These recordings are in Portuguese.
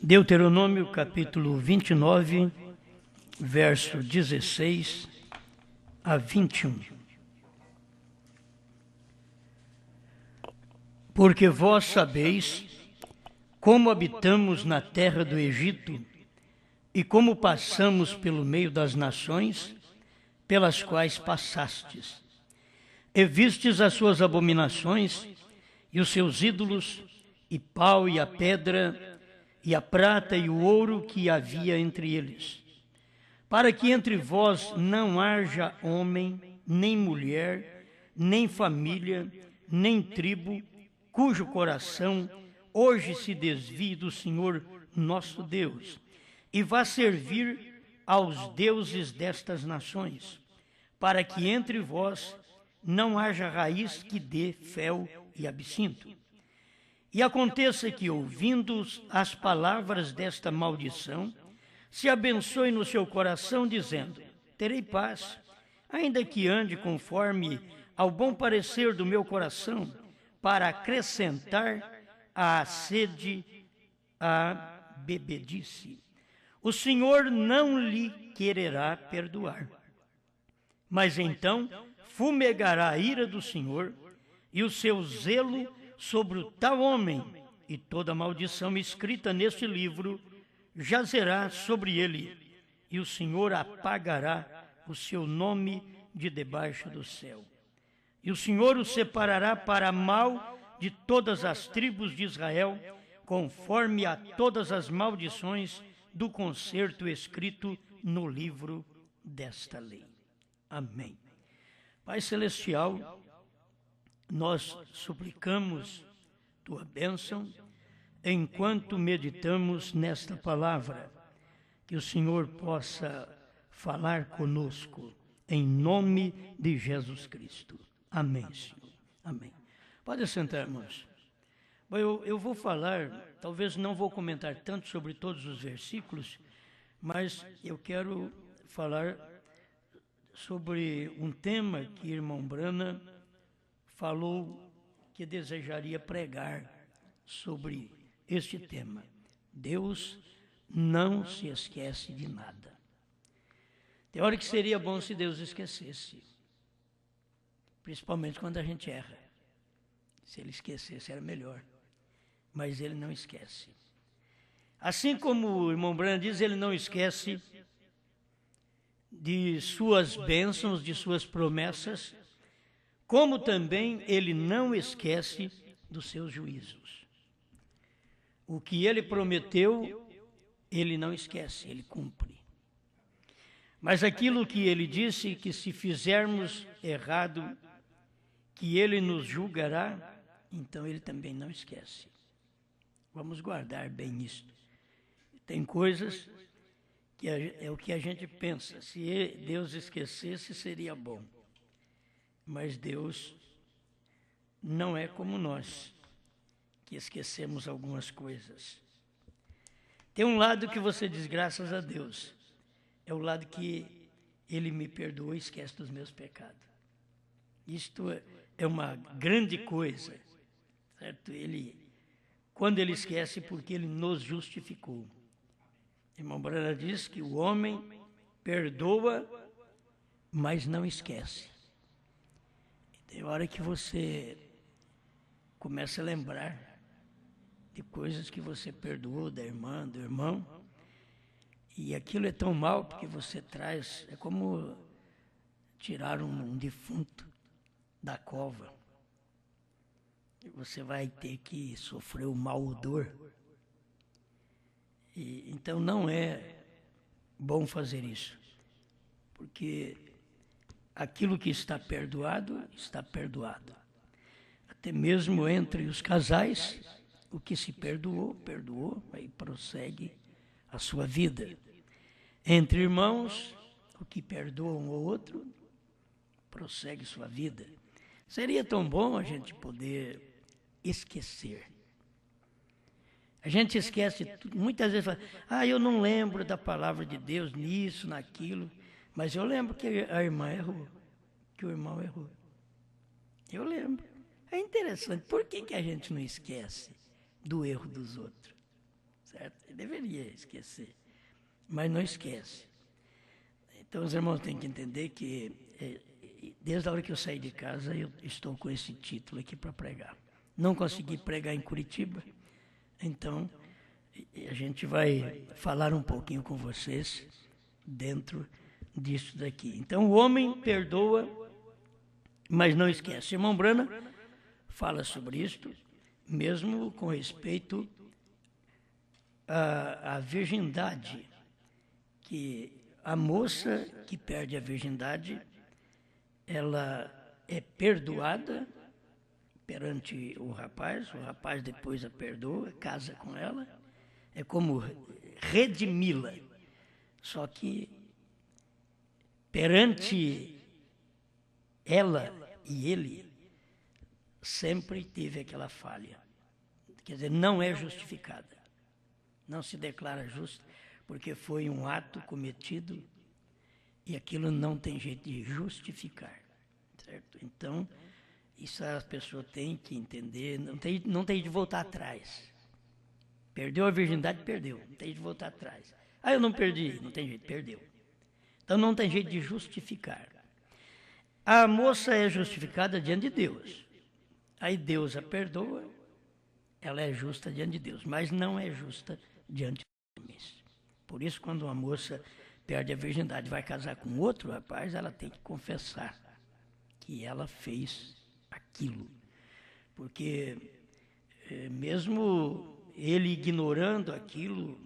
Deuteronômio capítulo 29, verso 16 a 21. Porque vós sabeis como habitamos na terra do Egito e como passamos pelo meio das nações pelas quais passastes, e vistes as suas abominações e os seus ídolos, e pau e a pedra, e a prata e o ouro que havia entre eles, para que entre vós não haja homem, nem mulher, nem família, nem tribo, cujo coração hoje se desvie do Senhor nosso Deus, e vá servir aos deuses destas nações, para que entre vós não haja raiz que dê fel e absinto. E aconteça que, ouvindo as palavras desta maldição, se abençoe no seu coração, dizendo: terei paz, ainda que ande conforme ao bom parecer do meu coração, para acrescentar à sede a bebedice. O Senhor não lhe quererá perdoar. Mas então fumegará a ira do Senhor e o seu zelo sobre o tal homem, e toda maldição escrita neste livro jazerá sobre ele, e o Senhor apagará o seu nome de debaixo do céu. E o Senhor o separará para mal de todas as tribos de Israel, conforme a todas as maldições do concerto escrito no livro desta lei. Amém. Pai Celestial, nós suplicamos tua bênção enquanto meditamos nesta palavra, que o Senhor possa falar conosco, em nome de Jesus Cristo. Amém, Senhor. Amém. Pode sentar, irmãos. Bom, eu vou falar, talvez não vou comentar tanto sobre todos os versículos, mas eu quero falar sobre um tema que irmão Brana falou que desejaria pregar sobre este tema. Deus não se esquece de nada. Tem hora que seria bom se Deus esquecesse, principalmente quando a gente erra. Se ele esquecesse era melhor, mas ele não esquece. Assim como o irmão Brana diz, ele não esquece de suas bênçãos, de suas promessas, como também ele não esquece dos seus juízos. O que ele prometeu, ele não esquece, ele cumpre. Mas aquilo que ele disse, que se fizermos errado, que ele nos julgará, então ele também não esquece. Vamos guardar bem isto. Tem coisas que é o que a gente pensa, se Deus esquecesse seria bom. Mas Deus não é como nós, que esquecemos algumas coisas. Tem um lado que você diz graças a Deus, é o lado que Ele me perdoa e esquece dos meus pecados. Isto é uma grande coisa, certo? Quando Ele esquece, porque Ele nos justificou. Irmão Brana diz que o homem perdoa, mas não esquece. Tem hora que você começa a lembrar de coisas que você perdoou da irmã, do irmão, e aquilo é tão mal porque você traz, é como tirar um defunto da cova. E você vai ter que sofrer o mau odor. Então não é bom fazer isso, porque aquilo que está perdoado, está perdoado. Até mesmo entre os casais, o que se perdoou, perdoou, aí prossegue a sua vida. Entre irmãos, o que perdoa um ou outro, prossegue sua vida. Seria tão bom a gente poder esquecer. A gente esquece, muitas vezes fala, eu não lembro da palavra de Deus nisso, naquilo, mas eu lembro que a irmã errou, que o irmão errou. Eu lembro. É interessante, por que a gente não esquece do erro dos outros? certo? Ele deveria esquecer, mas não esquece. Então os irmãos têm que entender que desde a hora que eu saí de casa eu estou com esse título aqui para pregar. Não consegui pregar em Curitiba, então a gente vai falar um pouquinho com vocês dentro disso daqui. Então o homem perdoa, mas não esquece. Irmão Brana fala sobre isto, mesmo com respeito à virgindade, que a moça que perde a virgindade, ela é perdoada perante o rapaz depois a perdoa, casa com ela, é como redimi-la, só que perante ela e ele, sempre teve aquela falha. Quer dizer, não é justificada. Não se declara justa, porque foi um ato cometido e aquilo não tem jeito de justificar. Certo? Então, isso a pessoa tem que entender, não tem de voltar atrás. Perdeu a virgindade, perdeu, não tem de voltar atrás. Ah, eu não perdi, não tem jeito, perdeu. Então não tem jeito de justificar. A moça é justificada diante de Deus. Aí Deus a perdoa, ela é justa diante de Deus, mas não é justa diante dos homens. Por isso, quando uma moça perde a virgindade e vai casar com outro rapaz, ela tem que confessar que ela fez aquilo. Porque mesmo ele ignorando aquilo,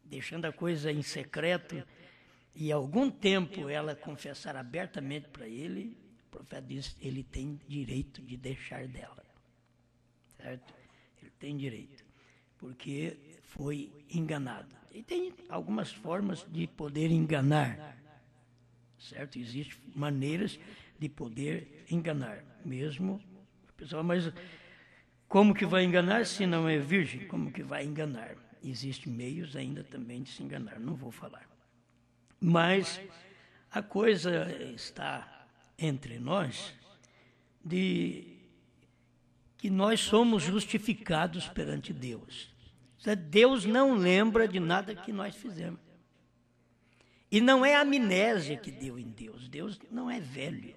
deixando a coisa em secreto, e algum tempo ela confessar abertamente para ele, o profeta diz que ele tem direito de deixar dela. Certo? Ele tem direito, porque foi enganado. E tem algumas formas de poder enganar, certo? Existem maneiras de poder enganar, mesmo a pessoa, mas como que vai enganar se não é virgem? Como que vai enganar? Existem meios ainda também de se enganar, não vou falar. Mas a coisa está entre nós de que nós somos justificados perante Deus. Deus não lembra de nada que nós fizemos. E não é a amnésia que deu em Deus. Deus não é velho.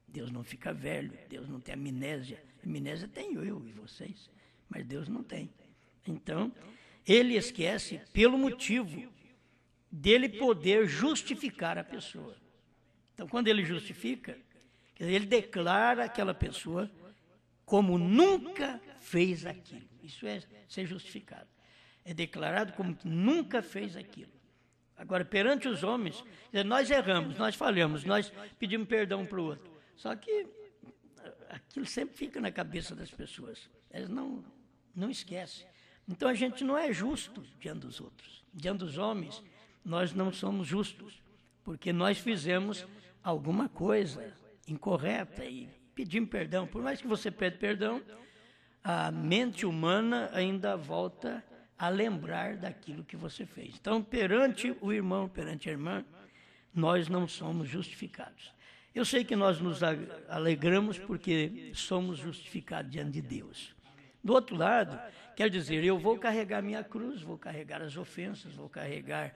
Deus não fica velho. Deus não tem amnésia. Amnésia tenho eu e vocês, mas Deus não tem. Então, ele esquece pelo motivo dele poder justificar a pessoa. Então, quando ele justifica, ele declara aquela pessoa como nunca fez aquilo. Isso é ser justificado. É declarado como nunca fez aquilo. Agora, perante os homens, nós erramos, nós falhamos, nós pedimos perdão para o outro. Só que aquilo sempre fica na cabeça das pessoas. Eles não esquecem. Então, a gente não é justo diante dos outros. Diante dos homens, nós não somos justos, porque nós fizemos alguma coisa incorreta e pedimos perdão. Por mais que você pede perdão, a mente humana ainda volta a lembrar daquilo que você fez. Então, perante o irmão, perante a irmã, nós não somos justificados. Eu sei que nós nos alegramos porque somos justificados diante de Deus. Do outro lado, quer dizer, eu vou carregar minha cruz, vou carregar as ofensas, vou carregar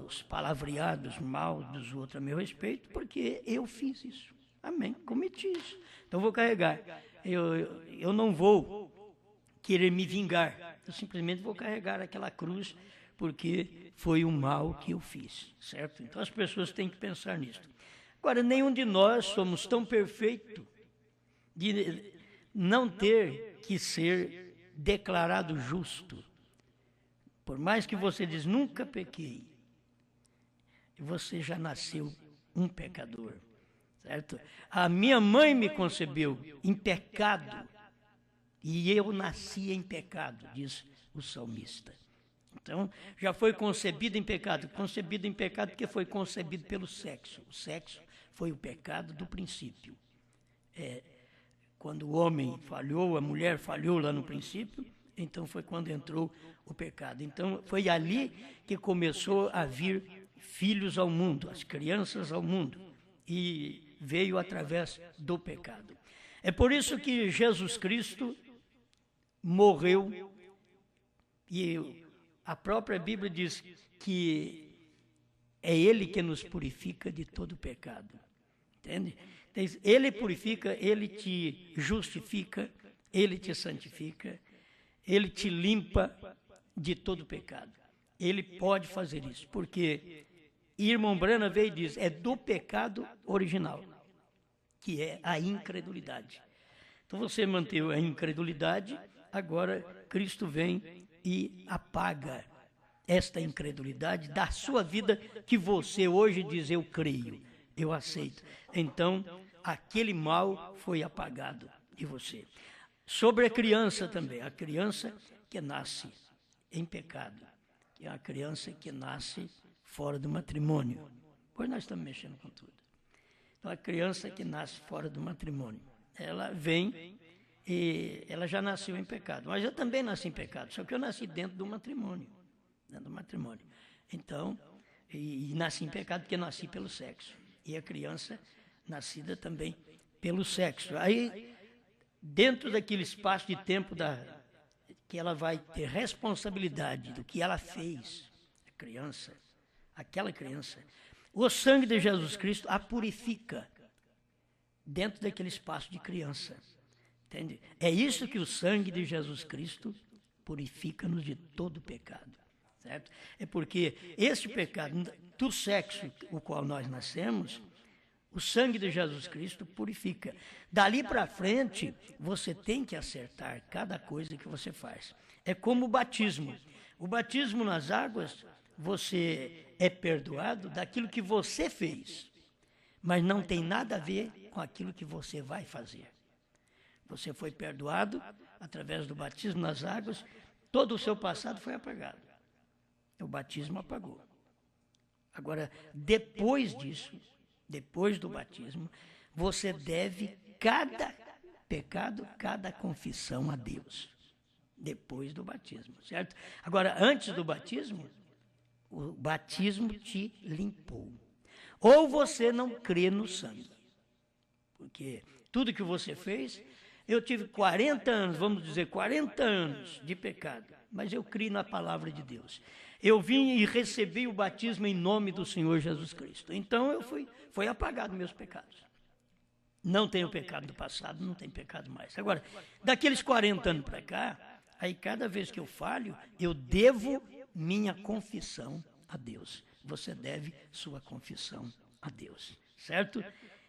os palavreados mal dos outros a meu respeito, porque eu fiz isso. Amém, cometi isso. Então vou carregar. Eu não vou querer me vingar. Eu simplesmente vou carregar aquela cruz porque foi o mal que eu fiz, certo? Então as pessoas têm que pensar nisso. Agora, nenhum de nós somos tão perfeitos de não ter que ser declarado justo. Por mais que você diz, nunca pequei, você já nasceu um pecador. Certo? A minha mãe me concebeu em pecado e eu nasci em pecado, diz o salmista. Então, já foi concebido em pecado porque foi concebido pelo sexo. O sexo foi o pecado do princípio. Quando o homem falhou, a mulher falhou lá no princípio, então foi quando entrou o pecado. Então, foi ali que começou a vir filhos ao mundo, as crianças ao mundo, e veio através do pecado. É por isso que Jesus Cristo morreu, e a própria Bíblia diz que é Ele que nos purifica de todo pecado. Entende? Ele purifica, Ele te justifica, Ele te santifica, Ele te limpa de todo pecado. Ele pode fazer isso, porque irmão Branham veio e diz, é do pecado original, que é a incredulidade. Então você manteve a incredulidade, agora Cristo vem e apaga esta incredulidade da sua vida, que você hoje diz, eu creio, eu aceito. Então, aquele mal foi apagado de você. Sobre a criança também, a criança que nasce em pecado, que é a criança que nasce fora do matrimônio. Pois nós estamos mexendo com tudo. Então, a criança que nasce fora do matrimônio, ela vem e ela já nasceu em pecado. Mas eu também nasci em pecado, só que eu nasci dentro do matrimônio. Dentro do matrimônio. Então, e nasci em pecado porque nasci pelo sexo. E a criança nascida também pelo sexo. Aí, dentro daquele espaço de tempo que ela vai ter responsabilidade do que ela fez, a criança, aquela criança, o sangue de Jesus Cristo a purifica dentro daquele espaço de criança. Entende? É isso que o sangue de Jesus Cristo purifica-nos de todo pecado. Certo? É porque este pecado do sexo, o qual nós nascemos, o sangue de Jesus Cristo purifica. Dali para frente, você tem que acertar cada coisa que você faz. É como o batismo. O batismo nas águas, você é perdoado daquilo que você fez, mas não tem nada a ver com aquilo que você vai fazer. Você foi perdoado através do batismo nas águas, todo o seu passado foi apagado. O batismo apagou. Agora, depois disso, depois do batismo, você deve cada pecado, cada confissão a Deus. Depois do batismo, certo? Agora, antes do batismo, o batismo te limpou. Ou você não crê no sangue. Porque tudo que você fez, eu tive 40 anos, vamos dizer, 40 anos de pecado, mas eu criei na palavra de Deus. Eu vim e recebi o batismo em nome do Senhor Jesus Cristo. Então foi apagado meus pecados. Não tenho pecado do passado, não tenho pecado mais. Agora, daqueles 40 anos para cá, aí cada vez que eu falho, eu devo minha confissão a Deus. Você deve sua confissão a Deus, certo?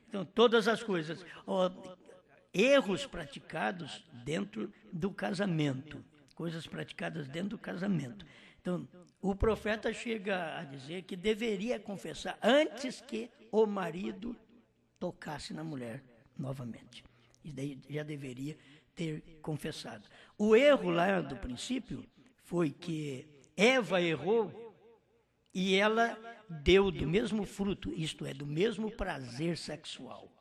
Então, todas as coisas, erros praticados dentro do casamento, coisas praticadas dentro do casamento. Então, o profeta chega a dizer que deveria confessar antes que o marido tocasse na mulher novamente. E daí já deveria ter confessado. O erro lá do princípio foi que Eva errou e ela deu do mesmo fruto, isto é, do mesmo prazer sexual.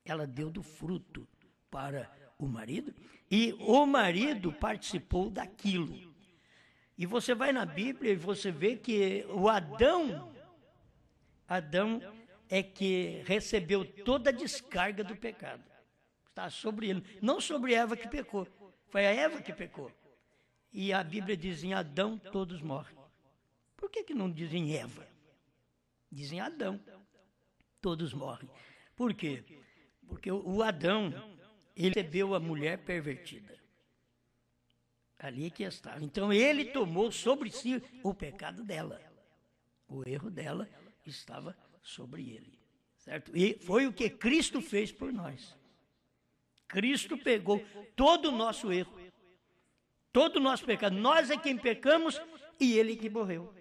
Ela deu do fruto para o marido e o marido participou daquilo. E você vai na Bíblia e você vê que o Adão é que recebeu toda a descarga do pecado. Está sobre ele, não sobre Eva que pecou. Foi a Eva que pecou. E a Bíblia diz, em Adão todos morrem. Por que não dizem Eva? Dizem Adão, todos morrem. Por quê? Porque o Adão, ele recebeu a mulher pervertida. Ali que estava. Então ele tomou sobre si o pecado dela. O erro dela estava sobre ele. Certo? E foi o que Cristo fez por nós. Cristo pegou todo o nosso erro, todo o nosso pecado. Nós é quem pecamos e ele que morreu.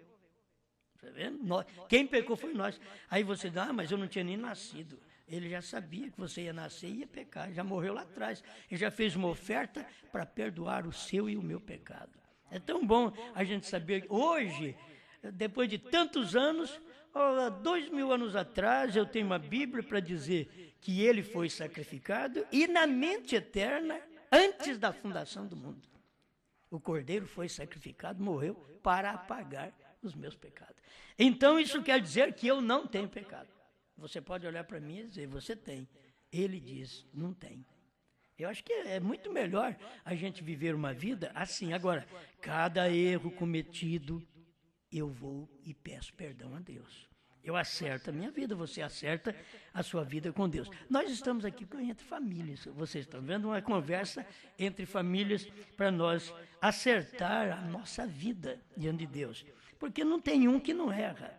Está vendo? Quem pecou foi nós. Aí você diz, mas eu não tinha nem nascido. Ele já sabia que você ia nascer e ia pecar, já morreu lá atrás. Ele já fez uma oferta para perdoar o seu e o meu pecado. É tão bom a gente saber, hoje, depois de tantos anos, 2000 anos atrás, eu tenho uma Bíblia para dizer que ele foi sacrificado e na mente eterna, antes da fundação do mundo. O Cordeiro foi sacrificado, morreu para apagar os meus pecados. Então isso quer dizer que eu não tenho pecado. Você pode olhar para mim e dizer, você tem. Ele diz, não tem. Eu acho que é muito melhor a gente viver uma vida assim. Agora, cada erro cometido, eu vou e peço perdão a Deus. Eu acerto a minha vida, você acerta a sua vida com Deus. Nós estamos aqui entre famílias, vocês estão vendo uma conversa entre famílias para nós acertar a nossa vida diante de Deus. Porque não tem um que não erra.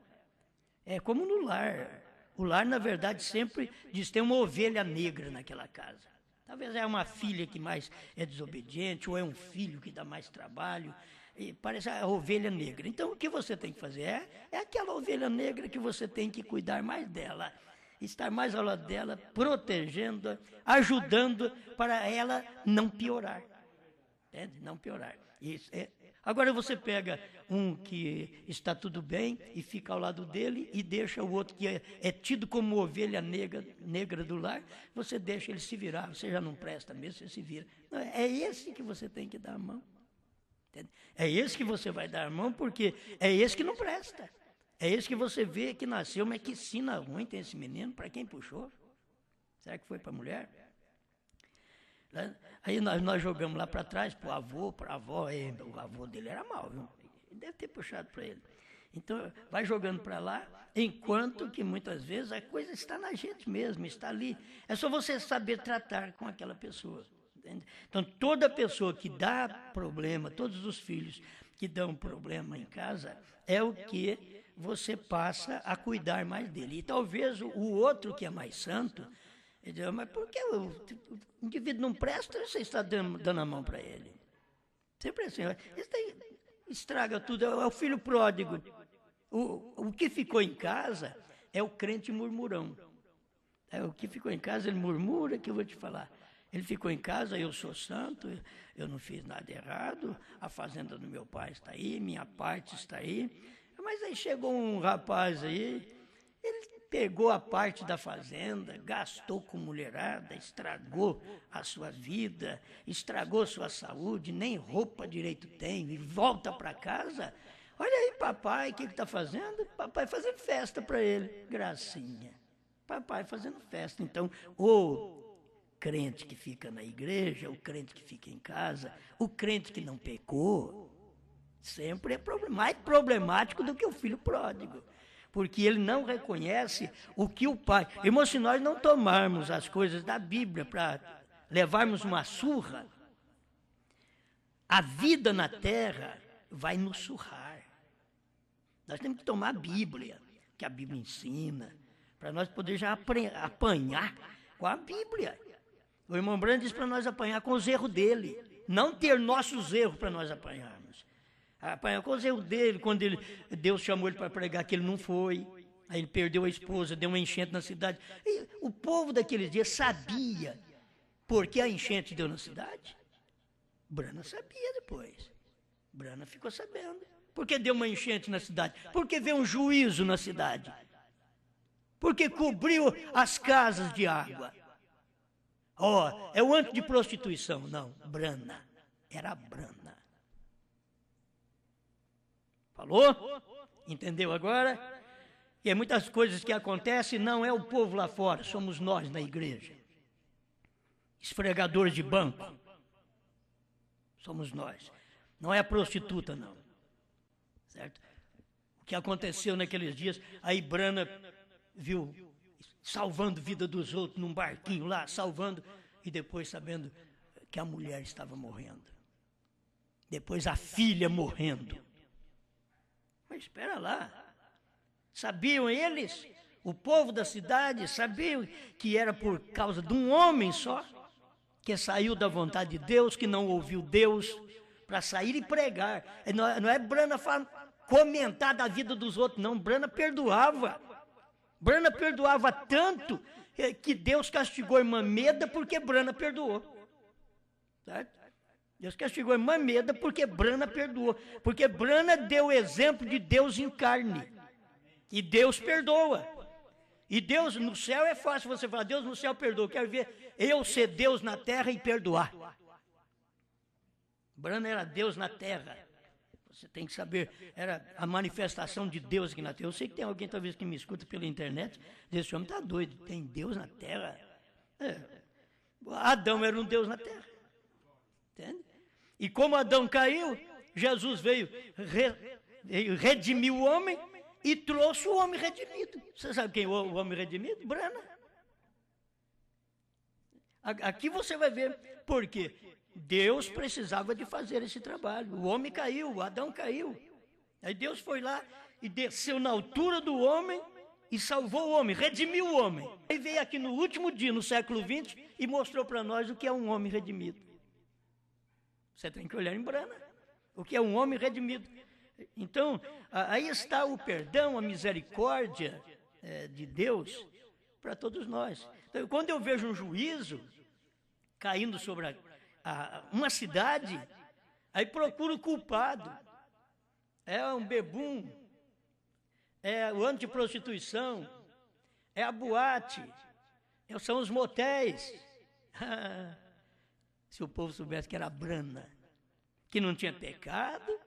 É como no lar. O lar, na verdade, sempre diz que tem uma ovelha negra naquela casa. Talvez é uma filha que mais é desobediente, ou é um filho que dá mais trabalho. E parece a ovelha negra. Então, o que você tem que fazer é aquela ovelha negra que você tem que cuidar mais dela, estar mais ao lado dela, protegendo, ajudando para ela não piorar. Entende? Não piorar. Isso é. Agora você pega um que está tudo bem e fica ao lado dele e deixa o outro que é tido como ovelha negra do lar, você deixa ele se virar, você já não presta mesmo, você se vira. É esse que você tem que dar a mão. É esse que você vai dar a mão, porque é esse que não presta. É esse que você vê que nasceu, mas que sina ruim tem esse menino. Para quem puxou? Será que foi para a mulher? Aí nós jogamos lá para trás, para o avô, para a avó. O avô dele era mau, viu? Deve ter puxado para ele. Então, vai jogando para lá, enquanto que muitas vezes a coisa está na gente mesmo, está ali. É só você saber tratar com aquela pessoa. Então, toda pessoa que dá problema, todos os filhos que dão problema em casa, é o que você passa a cuidar mais dele. E talvez o outro que é mais santo, ele diz, mas por que o indivíduo não presta, você está dando a mão para ele? Sempre assim, isso daí estraga tudo, é o filho pródigo. O que ficou em casa é o crente murmurão. O que ficou em casa, ele murmura, que eu vou te falar. Ele ficou em casa, eu sou santo, eu não fiz nada errado, a fazenda do meu pai está aí, minha parte está aí. Mas aí chegou um rapaz aí, ele pegou a parte da fazenda, gastou com mulherada, estragou a sua vida, estragou sua saúde, nem roupa direito tem, e volta para casa. Olha aí, papai, o que está fazendo? Papai fazendo festa para ele, gracinha. Papai fazendo festa. Então, crente que fica na igreja, o crente que fica em casa, o crente que não pecou, sempre é mais problemático do que o filho pródigo. Porque ele não reconhece o que o pai... Irmão, se nós não tomarmos as coisas da Bíblia para levarmos uma surra, a vida na terra vai nos surrar. Nós temos que tomar a Bíblia, que a Bíblia ensina, para nós poder já apanhar com a Bíblia. O irmão Brando diz para nós apanhar com os erros dele, não ter nossos erros para nós apanharmos. Apanhar com os erros dele, quando Deus chamou ele para pregar, que ele não foi, aí ele perdeu a esposa, deu uma enchente na cidade. E o povo daqueles dias sabia por que a enchente deu na cidade. Brana sabia depois. Brana ficou sabendo. Por que deu uma enchente na cidade? Porque veio um juízo na cidade. Porque cobriu as casas de água. É o antes de prostituição. Não, Brana. Era Brana. Falou? Entendeu agora? E muitas coisas que acontecem não é o povo lá fora, somos nós na igreja. Esfregadores de banco. Somos nós. Não é a prostituta, não. Certo? O que aconteceu naqueles dias, aí Brana viu salvando a vida dos outros num barquinho lá, salvando, e depois sabendo que a mulher estava morrendo. Depois a filha morrendo. Mas espera lá. Sabiam eles, o povo da cidade, sabiam que era por causa de um homem só, que saiu da vontade de Deus, que não ouviu Deus, para sair e pregar. Não é Brana comentar da vida dos outros, não. Brana perdoava. Brana perdoava tanto que Deus castigou a irmã Meda porque Brana perdoou. Certo? Deus castigou a irmã Meda porque Brana perdoou. Porque Brana deu o exemplo de Deus em carne. E Deus perdoa. E Deus no céu é fácil você falar, Deus no céu perdoa. Quero ver eu ser Deus na terra e perdoar. Brana era Deus na terra. Você tem que saber, era a manifestação de Deus aqui na terra. Eu sei que tem alguém talvez que me escuta pela internet, diz, esse homem está doido, tem Deus na terra. Adão era um Deus na terra. Entende? E como Adão caiu, Jesus veio redimir o homem e trouxe o homem redimido. Você sabe quem é o homem redimido? Brana. Aqui você vai ver por quê. Deus precisava de fazer esse trabalho. O homem caiu, o Adão caiu. Aí Deus foi lá e desceu na altura do homem e salvou o homem, redimiu o homem. Aí veio aqui no último dia, no século XX, e mostrou para nós o que é um homem redimido. Você tem que olhar em Brana, o que é um homem redimido. Então, aí está o perdão, a misericórdia de Deus para todos nós. Então, quando eu vejo um juízo caindo sobre uma cidade, aí procuro o culpado. É um bebum, é o antiprostituição, é a boate, são os motéis. Se o povo soubesse que era Brana, que não tinha pecado,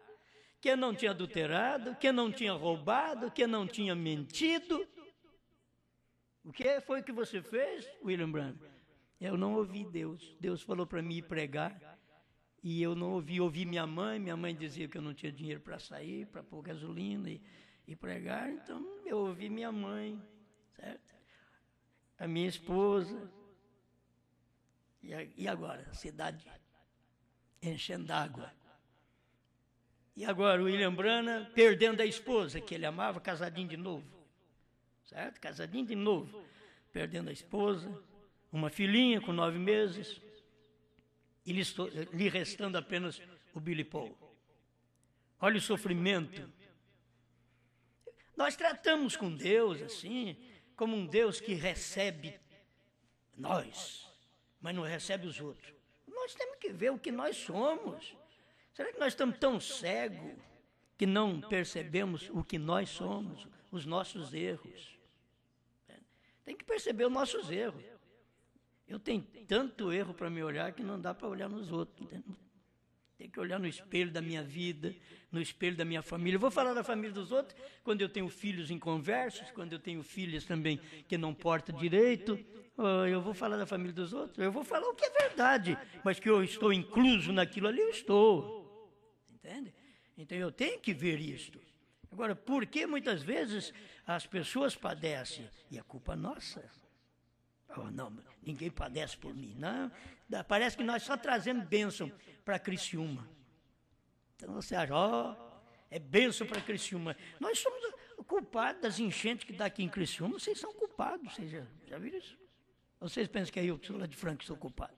que não tinha adulterado, que não tinha roubado, que não tinha mentido. O que foi que você fez, William Branham? Eu não ouvi Deus. Deus falou para mim ir pregar e eu não ouvi. Ouvi minha mãe dizia que eu não tinha dinheiro para sair, para pôr gasolina e pregar. Então eu ouvi minha mãe, certo? A minha esposa. E agora? A cidade enchendo d'água. E agora o William Branham perdendo a esposa que ele amava, casadinho de novo. Certo? Casadinho de novo. Perdendo a esposa, uma filhinha com 9 meses, e lhe restando apenas o Billy Paul. Olha o sofrimento. Nós tratamos com Deus assim, como um Deus que recebe nós, mas não recebe os outros. Nós temos que ver o que nós somos. Será que nós estamos tão cegos que não percebemos o que nós somos, os nossos erros? Tem que perceber os nossos erros. Eu tenho tanto erro para me olhar que não dá para olhar nos outros. Entendeu? Tem que olhar no espelho da minha vida, no espelho da minha família. Eu vou falar da família dos outros quando eu tenho filhos inconversos, quando eu tenho filhas também que não portam direito. Eu vou falar da família dos outros. Eu vou falar o que é verdade, mas que eu estou incluso naquilo ali, eu estou. Entende? Então eu tenho que ver isto. Agora, por que muitas vezes as pessoas padecem? E a culpa é nossa. Oh, não, ninguém padece por mim. Não, parece que nós só trazemos bênção para Criciúma. Então você acha, é bênção para Criciúma. Nós somos culpados das enchentes que dá aqui em Criciúma. Vocês são culpados, vocês já viram isso? Vocês pensam que eu sou lá de Franca que sou culpado?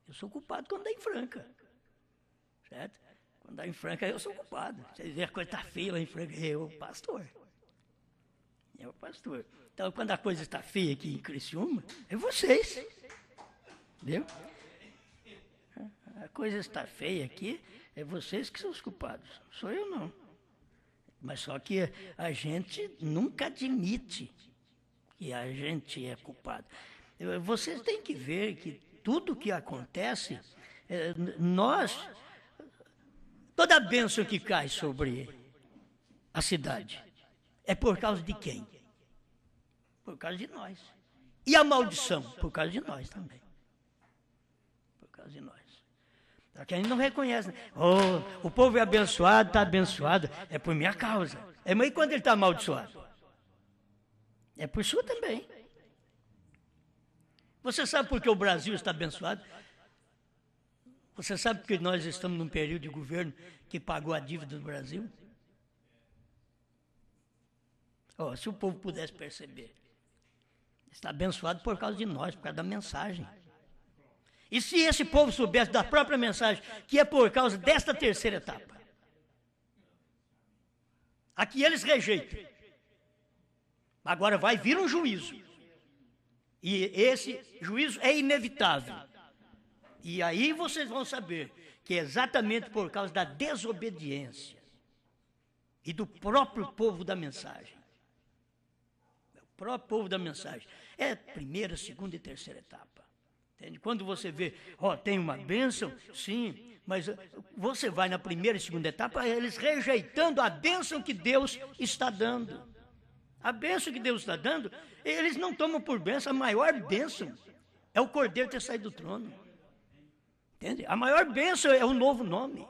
Eu sou culpado quando dá em Franca. Certo? Quando dá em Franca, eu sou culpado. Vocês veem a coisa está feia lá em Franca, eu, pastor. É o pastor. Então, quando a coisa está feia aqui em Criciúma, é vocês. Viu? A coisa está feia aqui, é vocês que são os culpados. Sou eu não. Mas só que a gente nunca admite que a gente é culpado. Vocês têm que ver que tudo que acontece, toda a bênção que cai sobre a cidade, é por causa de quem? Por causa de nós. E a maldição? Por causa de nós também. Por causa de nós. Só que a gente não reconhece. O povo é abençoado, está abençoado, é por minha causa. Mas e quando ele está amaldiçoado? É por sua também. Você sabe por que o Brasil está abençoado? Você sabe que nós estamos num período de governo que pagou a dívida do Brasil? Se o povo pudesse perceber, está abençoado por causa de nós, por causa da mensagem. E se esse povo soubesse da própria mensagem, que é por causa desta terceira etapa, a que eles rejeitam, agora vai vir um juízo, e esse juízo é inevitável. E aí vocês vão saber que é exatamente por causa da desobediência e do próprio povo da mensagem. O próprio povo da mensagem. É primeira, segunda e terceira etapa. Entende? Quando você vê, tem uma bênção, sim, mas você vai na primeira e segunda etapa, eles rejeitando a bênção que Deus está dando. A bênção que Deus está dando, eles não tomam por bênção, a maior bênção é o Cordeiro ter saído do trono. Entende? A maior bênção é o novo nome.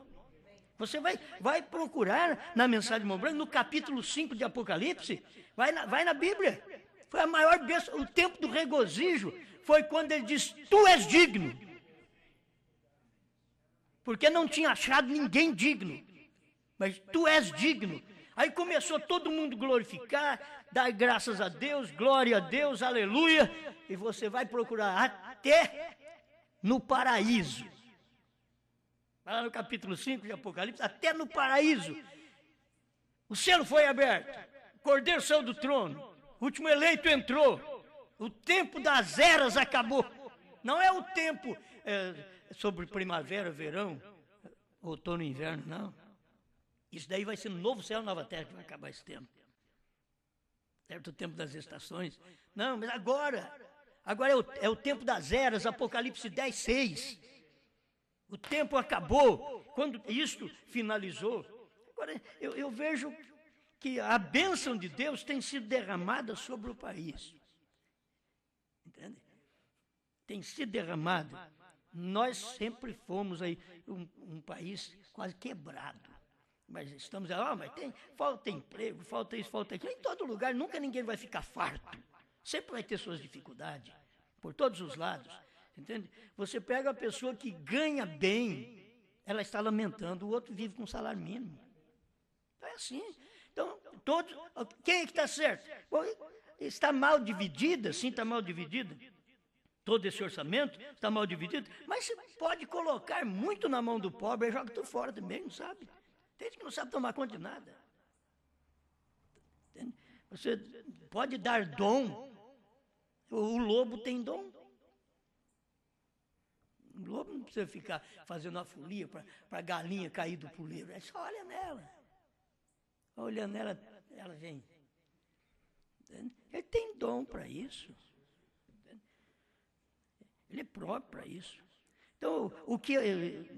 Você vai procurar na mensagem de Irmão Branco, no capítulo 5 de Apocalipse, vai na Bíblia. Foi a maior bênção, o tempo do regozijo foi quando ele diz, tu és digno. Porque não tinha achado ninguém digno, mas tu és digno. Aí começou todo mundo glorificar, dar graças a Deus, glória a Deus, aleluia, e você vai procurar até no paraíso. Lá no capítulo 5 de Apocalipse, até no paraíso. O selo foi aberto, o Cordeiro saiu do trono, o último eleito entrou, o tempo das eras acabou. Não é o tempo sobre primavera, verão, outono e inverno, não. Isso daí vai ser um novo céu, nova terra que vai acabar esse tempo. Certo? O tempo das estações. Não, mas agora é o tempo das eras, Apocalipse 10, 6. O tempo acabou, quando isto finalizou. Agora, eu vejo que a bênção de Deus tem sido derramada sobre o país. Entende? Tem sido derramada. Nós sempre fomos aí um país quase quebrado. Mas estamos, mas falta emprego, falta isso, falta aquilo. Em todo lugar, nunca ninguém vai ficar farto. Sempre vai ter suas dificuldades, por todos os lados. Entende? Você pega a pessoa que ganha bem, ela está lamentando, o outro vive com salário mínimo. É assim. Então, quem é que está certo? Bom, está mal dividida, sim, está mal dividida. Todo esse orçamento está mal dividido, mas você pode colocar muito na mão do pobre e joga tudo fora também, não sabe? Tem gente que não sabe tomar conta de nada. Entende? Você pode dar dom. O lobo tem dom. O lobo não precisa ficar fazendo uma folia para a galinha cair do puleiro. É só olha nela. Olhando nela, ela vem. Entende? Ele tem dom para isso. Entende? Ele é próprio para isso. Então, o que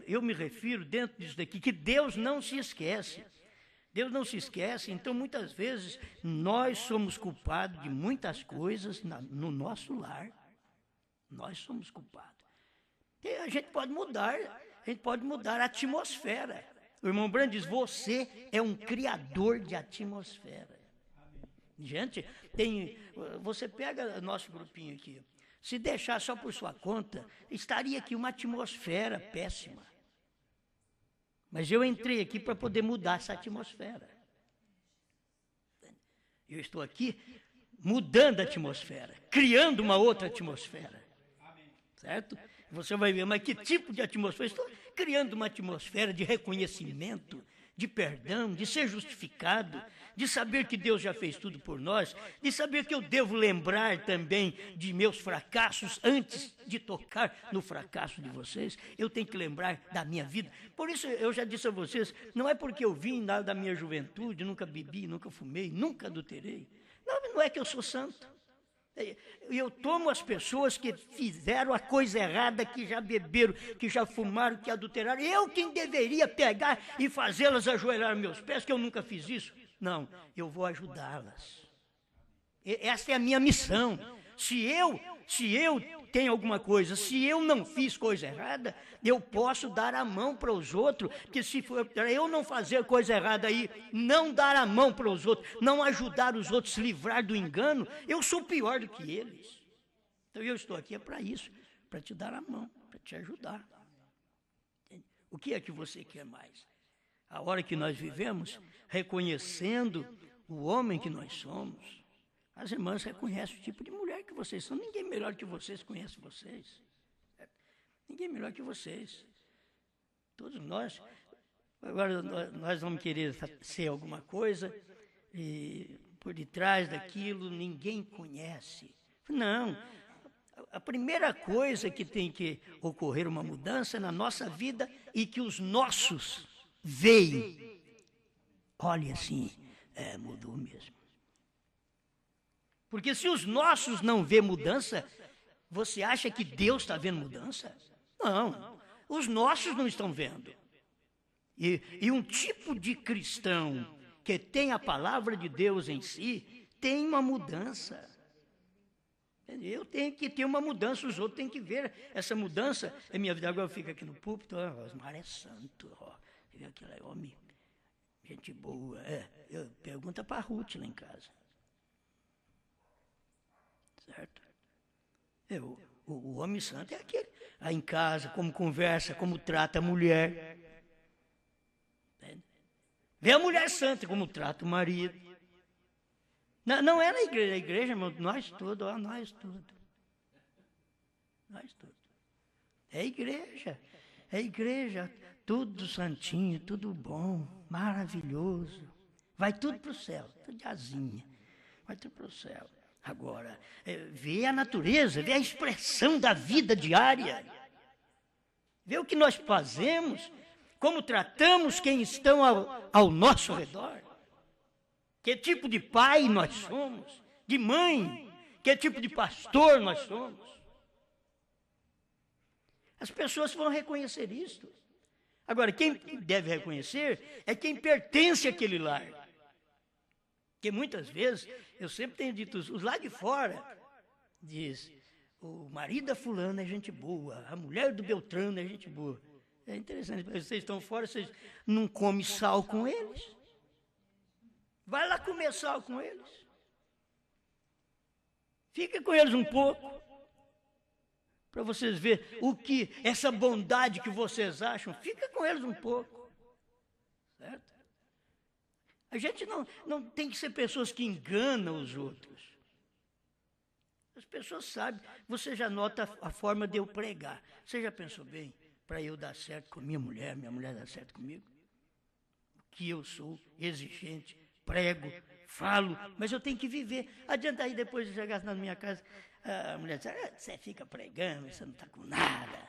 eu me refiro dentro disso daqui, que Deus não se esquece. Deus não se esquece, então muitas vezes nós somos culpados de muitas coisas no nosso lar. Nós somos culpados. E a gente pode mudar a atmosfera. O irmão Branco diz, você é um criador de atmosfera. Gente, você pega nosso grupinho aqui, se deixar só por sua conta, estaria aqui uma atmosfera péssima. Mas eu entrei aqui para poder mudar essa atmosfera. Eu estou aqui mudando a atmosfera, criando uma outra atmosfera. Certo? Você vai ver, mas que tipo de atmosfera? Estou criando uma atmosfera de reconhecimento, de perdão, de ser justificado, de saber que Deus já fez tudo por nós, de saber que eu devo lembrar também de meus fracassos antes de tocar no fracasso de vocês. Eu tenho que lembrar da minha vida. Por isso eu já disse a vocês, não é porque eu vim lá da minha juventude, nunca bebi, nunca fumei, nunca adulterei. Não é que eu sou santo. Eu tomo as pessoas que fizeram a coisa errada, que já beberam, que já fumaram, que adulteraram. Eu quem deveria pegar e fazê-las ajoelhar aos meus pés, que eu nunca fiz isso. Não, eu vou ajudá-las. Essa é a minha missão. Se eu tenho alguma coisa, se eu não fiz coisa errada, eu posso dar a mão para os outros, que se for eu não fazer coisa errada aí, não dar a mão para os outros, não ajudar os outros a se livrar do engano, eu sou pior do que eles. Então eu estou aqui para isso, para te dar a mão, para te ajudar. O que é que você quer mais? A hora que nós vivemos, reconhecendo o homem que nós somos, as irmãs reconhecem o tipo de mulher que vocês são. Ninguém melhor que vocês conhece vocês. Ninguém melhor que vocês. Todos nós. Agora nós vamos querer ser alguma coisa e por detrás daquilo ninguém conhece. Não. A primeira coisa que tem que ocorrer uma mudança na nossa vida e que os nossos veem. Olha assim, mudou mesmo. Porque se os nossos não vê mudança, você acha que Deus está vendo mudança? Não, os nossos não estão vendo. E um tipo de cristão que tem a palavra de Deus em si, tem uma mudança. Eu tenho que ter uma mudança, os outros têm que ver essa mudança. É minha vida. Agora eu fico aqui no púlpito, Osmar é santo, aquele é homem, gente boa. Pergunta para a Ruth lá em casa. Certo? O homem santo é aquele. Aí em casa, como conversa, como trata a mulher. Vê a mulher santa como trata o marido. Não é na igreja, irmão, nós todos. É igreja, tudo santinho, tudo bom, maravilhoso. Vai tudo para o céu, tudo de asinha, vai tudo para o céu. Agora, vê a natureza, vê a expressão da vida diária, vê o que nós fazemos, como tratamos quem estão ao nosso redor. Que tipo de pai nós somos, de mãe, que tipo de pastor nós somos. As pessoas vão reconhecer isto. Agora, quem deve reconhecer é quem pertence àquele lar. Porque muitas vezes, eu sempre tenho dito, os lá de fora, diz, o marido da fulana é gente boa, a mulher do Beltrano é gente boa. É interessante, vocês estão fora, vocês não comem sal com eles. Vai lá comer sal com eles. Fica com eles um pouco. Para vocês verem o que, essa bondade que vocês acham, fica com eles um pouco. Certo? A gente não tem que ser pessoas que enganam os outros. As pessoas sabem, você já nota a forma de eu pregar. Você já pensou bem, para eu dar certo com minha mulher dar certo comigo? Que eu sou exigente, prego, falo, mas eu tenho que viver. Adianta aí depois de chegar na minha casa, a mulher diz, você fica pregando, você não está com nada.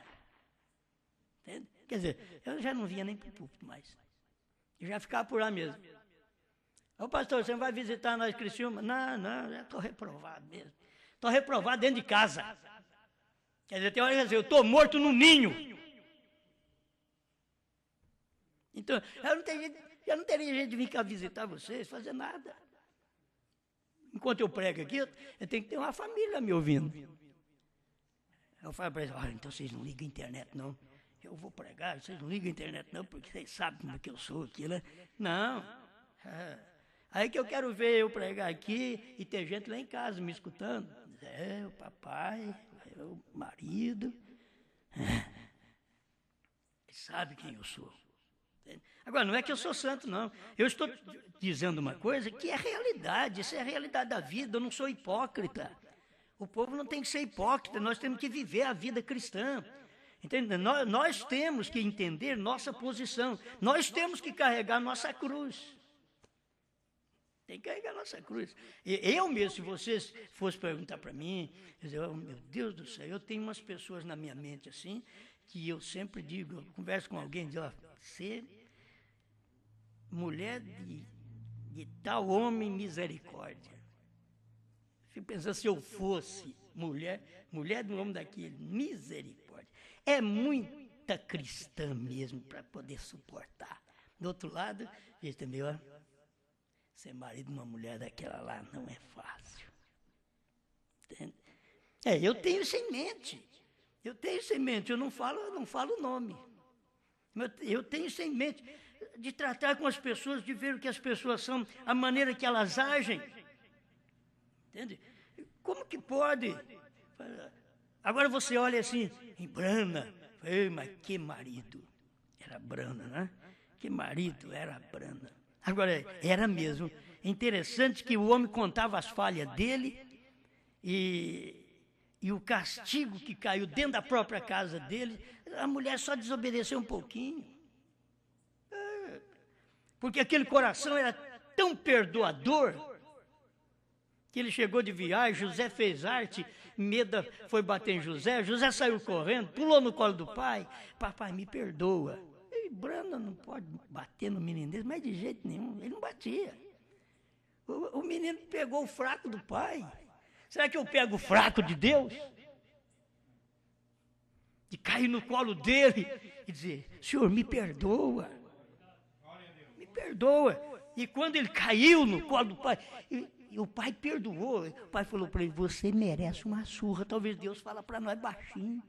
Entende? Quer dizer, eu já não vinha nem para o púlpito mais. Eu já ficava por lá mesmo. Ô pastor, você não vai visitar nós Criciúma? Não, já estou reprovado mesmo. Estou reprovado dentro de casa. Quer dizer, tem hora que eu estou morto no ninho. Então, eu não teria jeito de vir cá visitar vocês, fazer nada. Enquanto eu prego aqui, eu tenho que ter uma família me ouvindo. Eu falo para eles, olha, então vocês não ligam a internet, não. Eu vou pregar, vocês não ligam a internet, não, porque vocês sabem como é que eu sou aqui, né? Não. Aí que eu quero ver eu pregar aqui e ter gente lá em casa me escutando. O papai, o marido. Ele sabe quem eu sou. Agora, não é que eu sou santo, não. Eu estou dizendo uma coisa que é realidade, isso é a realidade da vida, eu não sou hipócrita. O povo não tem que ser hipócrita, nós temos que viver a vida cristã. Entende? Nós temos que entender nossa posição, nós temos que carregar nossa cruz. Tem que carregar nossa cruz. Eu mesmo, se vocês fossem perguntar para mim, eu dizer, oh, meu Deus do céu, eu tenho umas pessoas na minha mente assim, que eu sempre digo, eu converso com alguém, digo, você, mulher de tal homem misericórdia. Fico pensando, se eu fosse mulher de um homem daquele, misericórdia. É muita cristã mesmo para poder suportar. Do outro lado, diz também, ó, ser marido de uma mulher daquela lá não é fácil. Entende? Eu tenho isso em mente. Eu não falo o nome. Eu tenho isso em mente, de tratar com as pessoas, de ver o que as pessoas são, a maneira que elas agem. Entende? Como que pode? Agora você olha assim, em Brana, mas que marido. Era Brana, né? Que marido era Brana. Agora, era mesmo. É interessante que o homem contava as falhas dele e o castigo que caiu dentro da própria casa dele, a mulher só desobedeceu um pouquinho. Porque aquele coração era tão perdoador que ele chegou de viagem, José fez arte, Meda foi bater em José, José saiu correndo, pulou no colo do pai, papai, me perdoa. E Brana não pode bater no menino dele, mas de jeito nenhum, ele não batia. O menino pegou o fraco do pai. Será que eu pego o fraco de Deus? De cair no colo dele e dizer, Senhor, me perdoa. Me perdoa. E quando ele caiu no colo do pai, E o pai perdoou. O pai falou para ele, você merece uma surra. Talvez Deus fala para nós baixinho.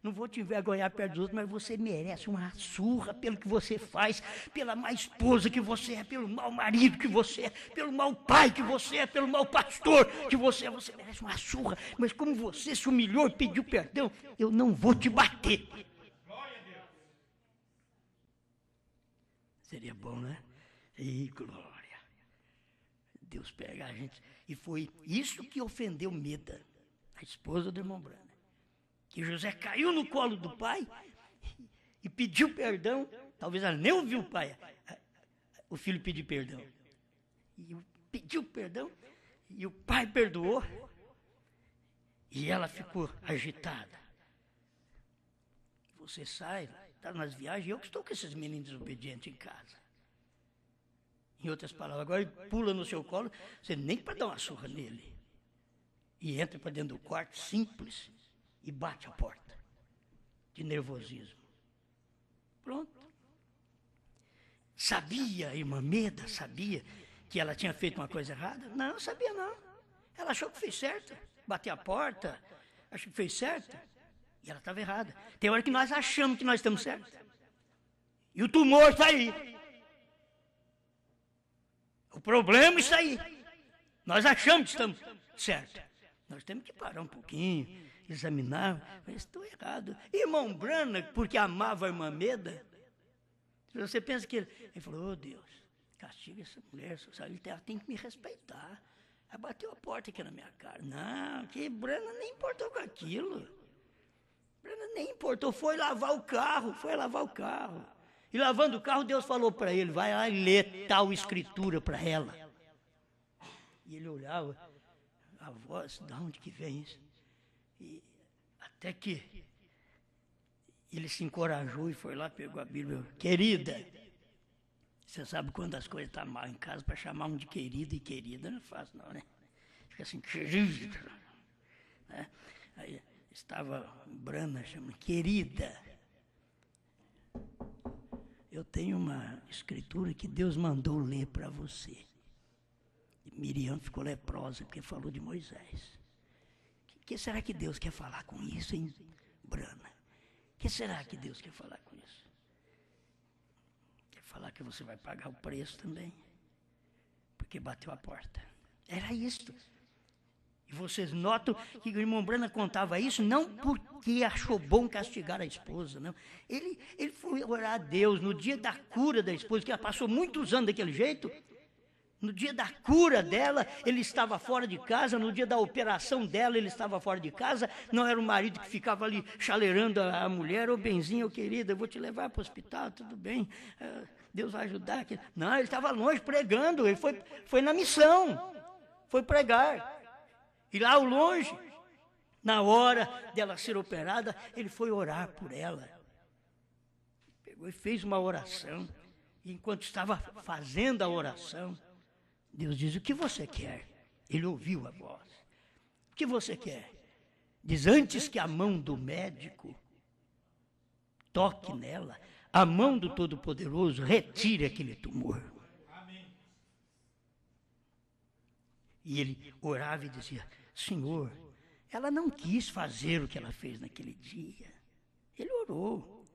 Não vou te envergonhar perto dos outros, mas você merece uma surra pelo que você faz, pela má esposa que você é, pelo mau marido que você é, pelo mau pai que você é, pelo mau pastor que você é. Você merece uma surra, mas como você se humilhou e pediu perdão, eu não vou te bater. Seria bom, né? E glória. Deus pega a gente. E foi isso que ofendeu Meda, a esposa do irmão Branham. Que José caiu no colo do pai e pediu perdão. Talvez ela nem ouviu o filho pedir perdão. E pediu perdão e o pai perdoou. E ela ficou agitada. Você sai, está nas viagens, eu que estou com esses meninos desobedientes em casa. Em outras palavras, agora ele pula no seu colo, você nem para dar uma surra nele. E entra para dentro do quarto, simples, e bate a porta, de nervosismo. Pronto. Sabia a irmã Meda, sabia que ela tinha feito uma coisa errada? Não, sabia não. Ela achou que fez certo, bateu a porta, achou que fez certo, e ela estava errada. Tem hora que nós achamos que nós estamos certos. E o tumor está aí. O problema está aí. Nós achamos que estamos certos. Nós temos que parar um pouquinho, examinar, mas estou errado. Irmão Branham, porque amava a irmã Meda, você pensa que ele falou, Deus, castiga essa mulher, ela tem que me respeitar. Aí bateu a porta aqui na minha cara. Não, que Branham nem importou com aquilo. Branham nem importou, foi lavar o carro. E lavando o carro, Deus falou para ele, vai lá e lê tal escritura para ela. E ele olhava, a voz, de onde que vem isso? E até que ele se encorajou e foi lá, pegou a Bíblia. Querida, você sabe quando as coisas estão mal em casa, para chamar um de querido e querida não é fácil não, né? Fica assim, querida. Né? Aí estava Branham chamando, querida. Eu tenho uma escritura que Deus mandou ler para você. E Miriam ficou leprosa porque falou de Moisés. O que será que Deus quer falar com isso, hein, Branham? O que será que Deus quer falar com isso? Quer falar que você vai pagar o preço também? Porque bateu a porta. Era isso. E vocês notam que o irmão Branham contava isso não porque achou bom castigar a esposa, não. Ele foi orar a Deus no dia da cura da esposa, que ela passou muitos anos daquele jeito. No dia da cura dela, ele estava fora de casa. No dia da operação dela, ele estava fora de casa. Não era o marido que ficava ali chaleirando a mulher. Ô, benzinho, ô, querida, eu vou te levar para o hospital, tudo bem. Deus vai ajudar. Não, ele estava longe pregando. Ele foi na missão. Foi pregar. E lá ao longe, na hora dela ser operada, ele foi orar por ela. Pegou e fez uma oração. E enquanto estava fazendo a oração, Deus diz, o que você quer? Ele ouviu a voz. O que você quer? Diz, antes que a mão do médico toque nela, a mão do Todo-Poderoso retire aquele tumor. E ele orava e dizia, Senhor, ela não quis fazer o que ela fez naquele dia. Ele orou.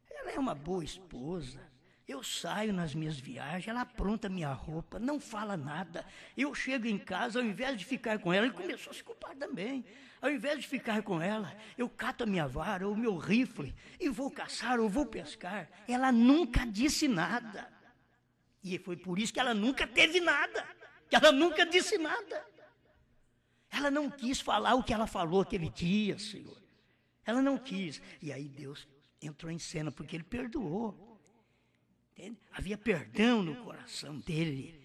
Ela é uma boa esposa. Eu saio nas minhas viagens, ela apronta minha roupa, não fala nada. Eu chego em casa, ao invés de ficar com ela, ele começou a se culpar também. Ao invés de ficar com ela, eu cato a minha vara, o meu rifle, e vou caçar ou vou pescar. Ela nunca disse nada. E foi por isso que ela nunca teve nada. Que ela nunca disse nada. Ela não quis falar o que ela falou aquele dia, Senhor. Ela não quis. E aí Deus entrou em cena, porque ele perdoou. Entende? Havia perdão no coração dele.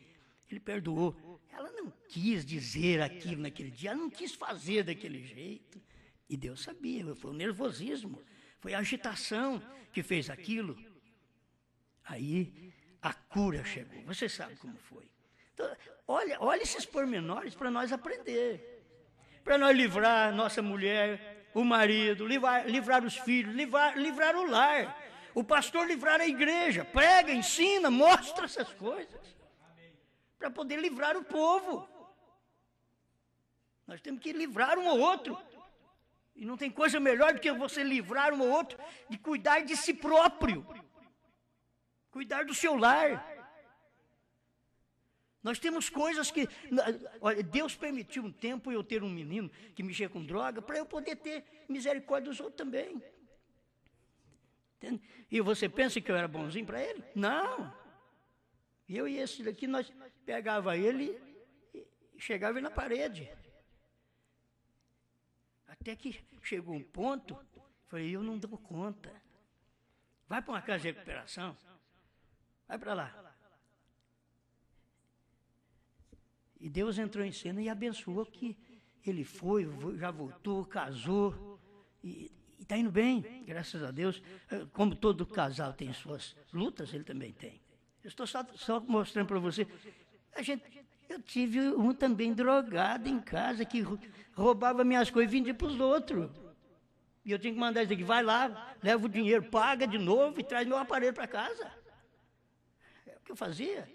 Ele perdoou. Ela não quis dizer aquilo naquele dia. Ela não quis fazer daquele jeito. E Deus sabia. Foi o nervosismo. Foi a agitação que fez aquilo. Aí a cura chegou. Você sabe como foi. Então, olha esses pormenores para nós aprender. Para nós livrar nossa mulher, o marido, livrar os filhos, livrar o lar. O pastor livrar a igreja, prega, ensina, mostra essas coisas. Para poder livrar o povo. Nós temos que livrar um ao outro. E não tem coisa melhor do que você livrar um ao outro de cuidar de si próprio. Cuidar do seu lar. Nós temos coisas que... Olha, Deus permitiu um tempo eu ter um menino que mexia com droga para eu poder ter misericórdia dos outros também. Entende? E você pensa que eu era bonzinho para ele? Não. Eu e esse daqui, nós pegava ele e chegava na parede. Até que chegou um ponto, falei, eu não dou conta. Vai para uma casa de recuperação. Vai para lá. E Deus entrou em cena e abençoou que ele foi, já voltou, casou, e está indo bem, graças a Deus. Como todo casal tem suas lutas, ele também tem. Eu estou só mostrando para você. Eu tive um também drogado em casa, que roubava minhas coisas e vendia para os outros. E eu tinha que mandar isso aqui, vai lá, leva o dinheiro, paga de novo e traz meu aparelho para casa. É o que eu fazia.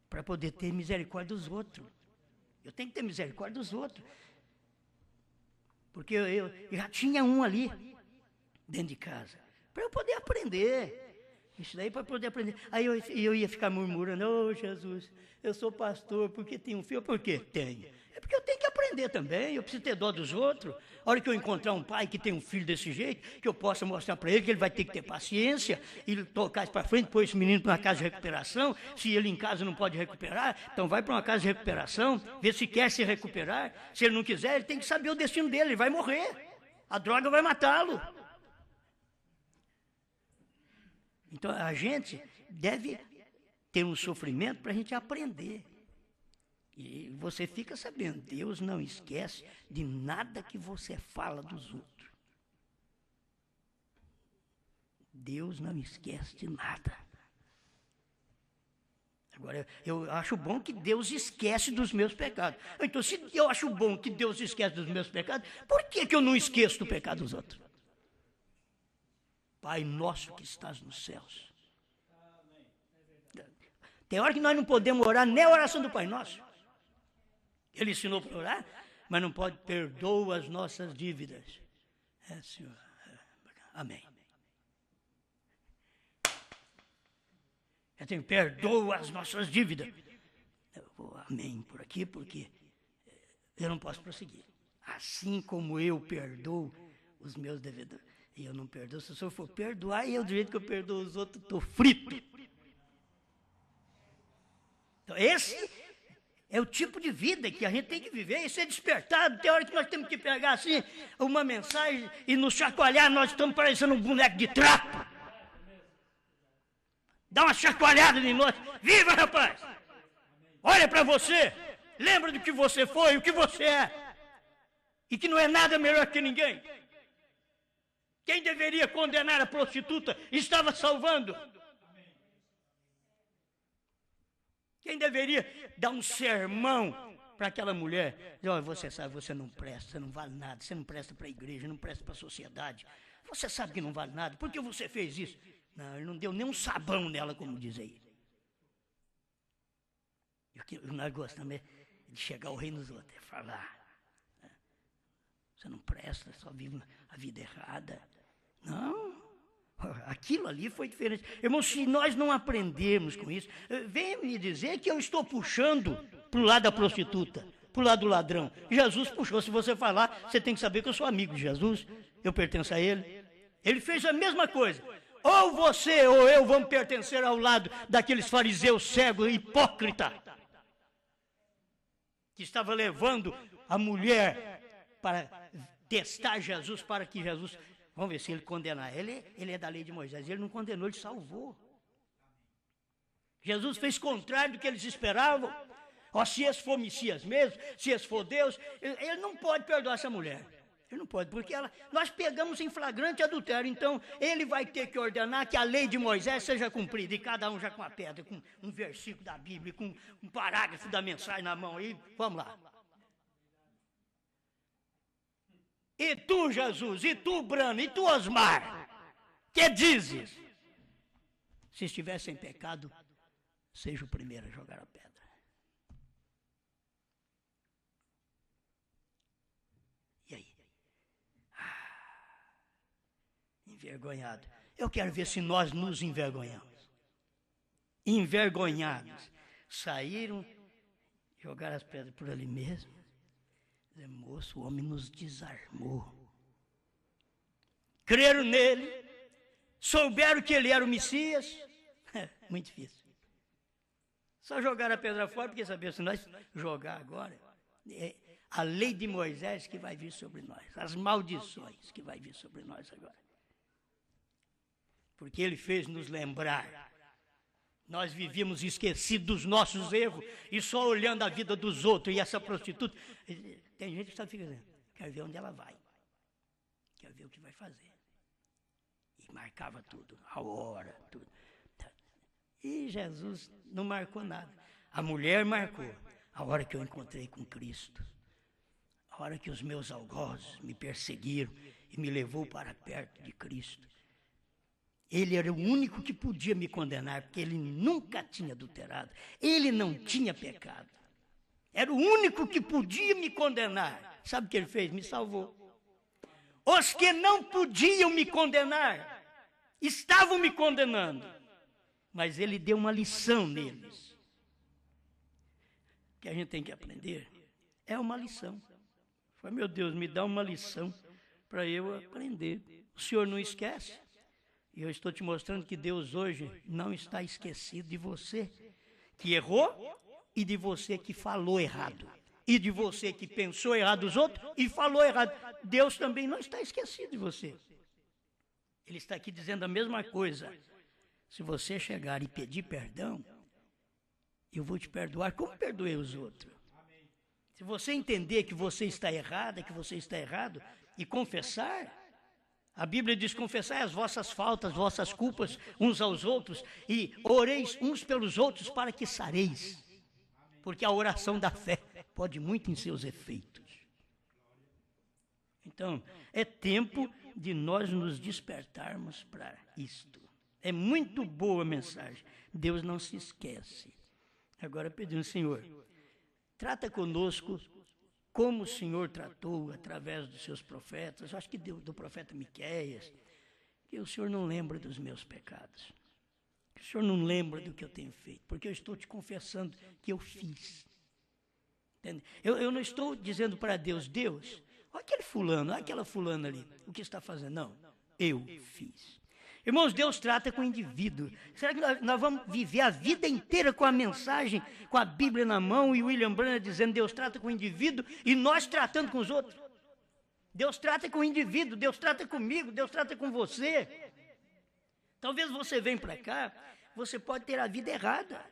Para poder ter misericórdia dos outros. Eu tenho que ter misericórdia dos outros. Porque eu já tinha um ali, dentro de casa, para eu poder aprender. Isso daí para poder aprender. Aí eu ia ficar murmurando, ô Jesus, eu sou pastor, porque tenho um filho? Por quê? Tenho. É porque eu tenho que aprender também, eu preciso ter dó dos outros. A hora que eu encontrar um pai que tem um filho desse jeito, que eu possa mostrar para ele que ele vai ter que ter paciência e tocar isso para frente, pôr esse menino para uma casa de recuperação. Se ele em casa não pode recuperar, então vai para uma casa de recuperação, vê se quer se recuperar. Se ele não quiser, ele tem que saber o destino dele, ele vai morrer. A droga vai matá-lo. Então a gente deve ter um sofrimento para a gente aprender. E você fica sabendo, Deus não esquece de nada que você fala dos outros. Deus não esquece de nada. Agora, eu acho bom que Deus esquece dos meus pecados. Então, se eu acho bom que Deus esquece dos meus pecados, por que eu não esqueço do pecado dos outros? Pai nosso que estás nos céus. Tem hora que nós não podemos orar nem a oração do Pai Nosso. Ele ensinou para orar, mas não pode, perdoa as nossas dívidas. Senhor. Amém. Eu tenho, perdoa as nossas dívidas. Eu vou, amém, por aqui, porque eu não posso prosseguir. Assim como eu perdoo os meus devedores. E eu não perdoo, se o senhor for perdoar, eu do jeito que eu perdoo os outros, estou frito. Então, esse é o tipo de vida que a gente tem que viver e ser despertado. Tem hora que nós temos que pegar assim uma mensagem e nos chacoalhar, nós estamos parecendo um boneco de trapo. Dá uma chacoalhada em nós. Viva, rapaz! Olha para você, lembra do que você foi, o que você é. E que não é nada melhor que ninguém. Quem deveria condenar a prostituta estava salvando. Quem deveria dar um sermão para aquela mulher? Olha, você sabe, você não presta, você não vale nada, você não presta para a igreja, não presta para a sociedade. Você sabe que não vale nada, por que você fez isso? Não, ele não deu nem um sabão nela, como diz aí. E o que nós gostamos é de chegar ao reino dos outros, é falar. Você não presta, só vive a vida errada. Não, aquilo ali foi diferente. Irmão, se nós não aprendermos com isso, venha me dizer que eu estou puxando para o lado da prostituta, para o lado do ladrão. Jesus puxou, se você falar, você tem que saber que eu sou amigo de Jesus, eu pertenço a ele. Ele fez a mesma coisa. Ou você ou eu vamos pertencer ao lado daqueles fariseus cegos e hipócritas, que estava levando a mulher para testar Jesus, para que Jesus... Vamos ver se ele condenar. Ele é da lei de Moisés. Ele não condenou, ele salvou. Jesus fez contrário do que eles esperavam. Ó, se esse for Messias mesmo, se esse for Deus, ele não pode perdoar essa mulher. Ele não pode, porque nós pegamos em flagrante adultério. Então, ele vai ter que ordenar que a lei de Moisés seja cumprida. E cada um já com a pedra, com um versículo da Bíblia, com um parágrafo da mensagem na mão. E vamos lá. E tu, Jesus, e tu, Brano, e tu, Osmar, que dizes? Se estivesse em pecado, seja o primeiro a jogar a pedra. envergonhado. Eu quero ver se nós nos envergonhamos. Envergonhados. Saíram, jogaram as pedras por ali mesmo. Dizer, moço, o homem nos desarmou. Creram nele, souberam que ele era o Messias. Muito difícil. Só jogaram a pedra fora, porque sabia, se nós jogar agora, é a lei de Moisés que vai vir sobre nós, as maldições que vai vir sobre nós agora. Porque ele fez nos lembrar. Nós vivíamos esquecidos dos nossos erros e só olhando a vida dos outros. E essa prostituta, tem gente que só fica dizendo, quero ver onde ela vai, quero ver o que vai fazer. E marcava tudo, a hora, tudo. E Jesus não marcou nada. A mulher marcou. A hora que eu encontrei com Cristo. A hora que os meus algozes me perseguiram e me levou para perto de Cristo. Ele era o único que podia me condenar, porque ele nunca tinha adulterado. Ele não tinha pecado. Era o único que podia me condenar. Sabe o que ele fez? Me salvou. Os que não podiam me condenar, estavam me condenando. Mas ele deu uma lição neles. Que a gente tem que aprender. É uma lição. Foi, meu Deus, me dá uma lição para eu aprender. O Senhor não esquece. E eu estou te mostrando que Deus hoje não está esquecido de você que errou e de você que falou errado. E de você que pensou errado dos outros e falou errado. Deus também não está esquecido de você. Ele está aqui dizendo a mesma coisa. Se você chegar e pedir perdão, eu vou te perdoar como perdoei os outros. Se você entender que você está errada, que você está errado, e confessar, a Bíblia diz, confessai as vossas faltas, vossas culpas uns aos outros, e oreis uns pelos outros para que sareis. Porque a oração da fé pode muito em seus efeitos. Então, é tempo de nós nos despertarmos para isto. É muito boa a mensagem. Deus não se esquece. Agora pedimos, Senhor, trata conosco como o Senhor tratou através dos seus profetas. Eu acho que do profeta Miqueias, que o Senhor não lembra dos meus pecados. Que o Senhor não lembra do que eu tenho feito, porque eu estou te confessando que eu fiz. Entende? Eu não estou dizendo para Deus, Deus, olha aquele fulano, olha aquela fulana ali, o que está fazendo? Não, eu fiz. Irmãos, Deus trata com o indivíduo. Será que nós vamos viver a vida inteira com a mensagem, com a Bíblia na mão e o William Branham dizendo Deus trata com o indivíduo e nós tratando com os outros? Deus trata com o indivíduo, Deus trata comigo, Deus trata com você. Talvez você venha para cá, você pode ter a vida errada.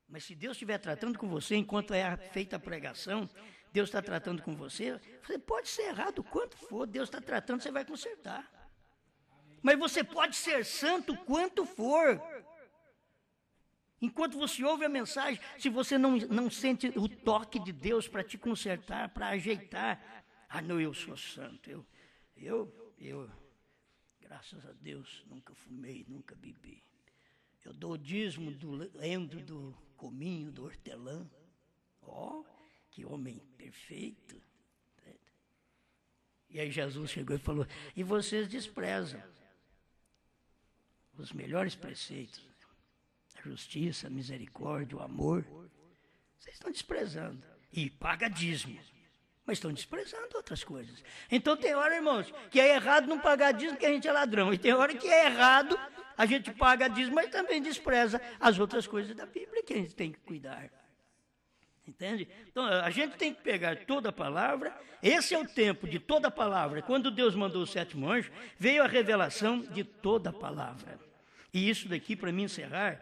Mas se Deus estiver tratando com você enquanto é feita a pregação, Deus está tratando com você, você pode ser errado o quanto for, Deus está tratando, você vai consertar. Mas você pode ser santo quanto for. Enquanto você ouve a mensagem, se você não sente o toque de Deus para te consertar, para ajeitar. Ah, não, eu sou santo. Eu, graças a Deus, nunca fumei, nunca bebi. Eu dou o dízimo do endro, do cominho, do hortelã. Ó, que homem perfeito. E aí Jesus chegou e falou, e vocês desprezam os melhores preceitos, a justiça, a misericórdia, o amor, vocês estão desprezando. E paga dízimo, mas estão desprezando outras coisas. Então tem hora, irmãos, que é errado não pagar dízimo porque a gente é ladrão. E tem hora que é errado, a gente paga dízimo, mas também despreza as outras coisas da Bíblia que a gente tem que cuidar. Entende? Então a gente tem que pegar toda a palavra. Esse é o tempo de toda a palavra. Quando Deus mandou o sétimo anjo, veio a revelação de toda a palavra. E isso daqui, para mim encerrar,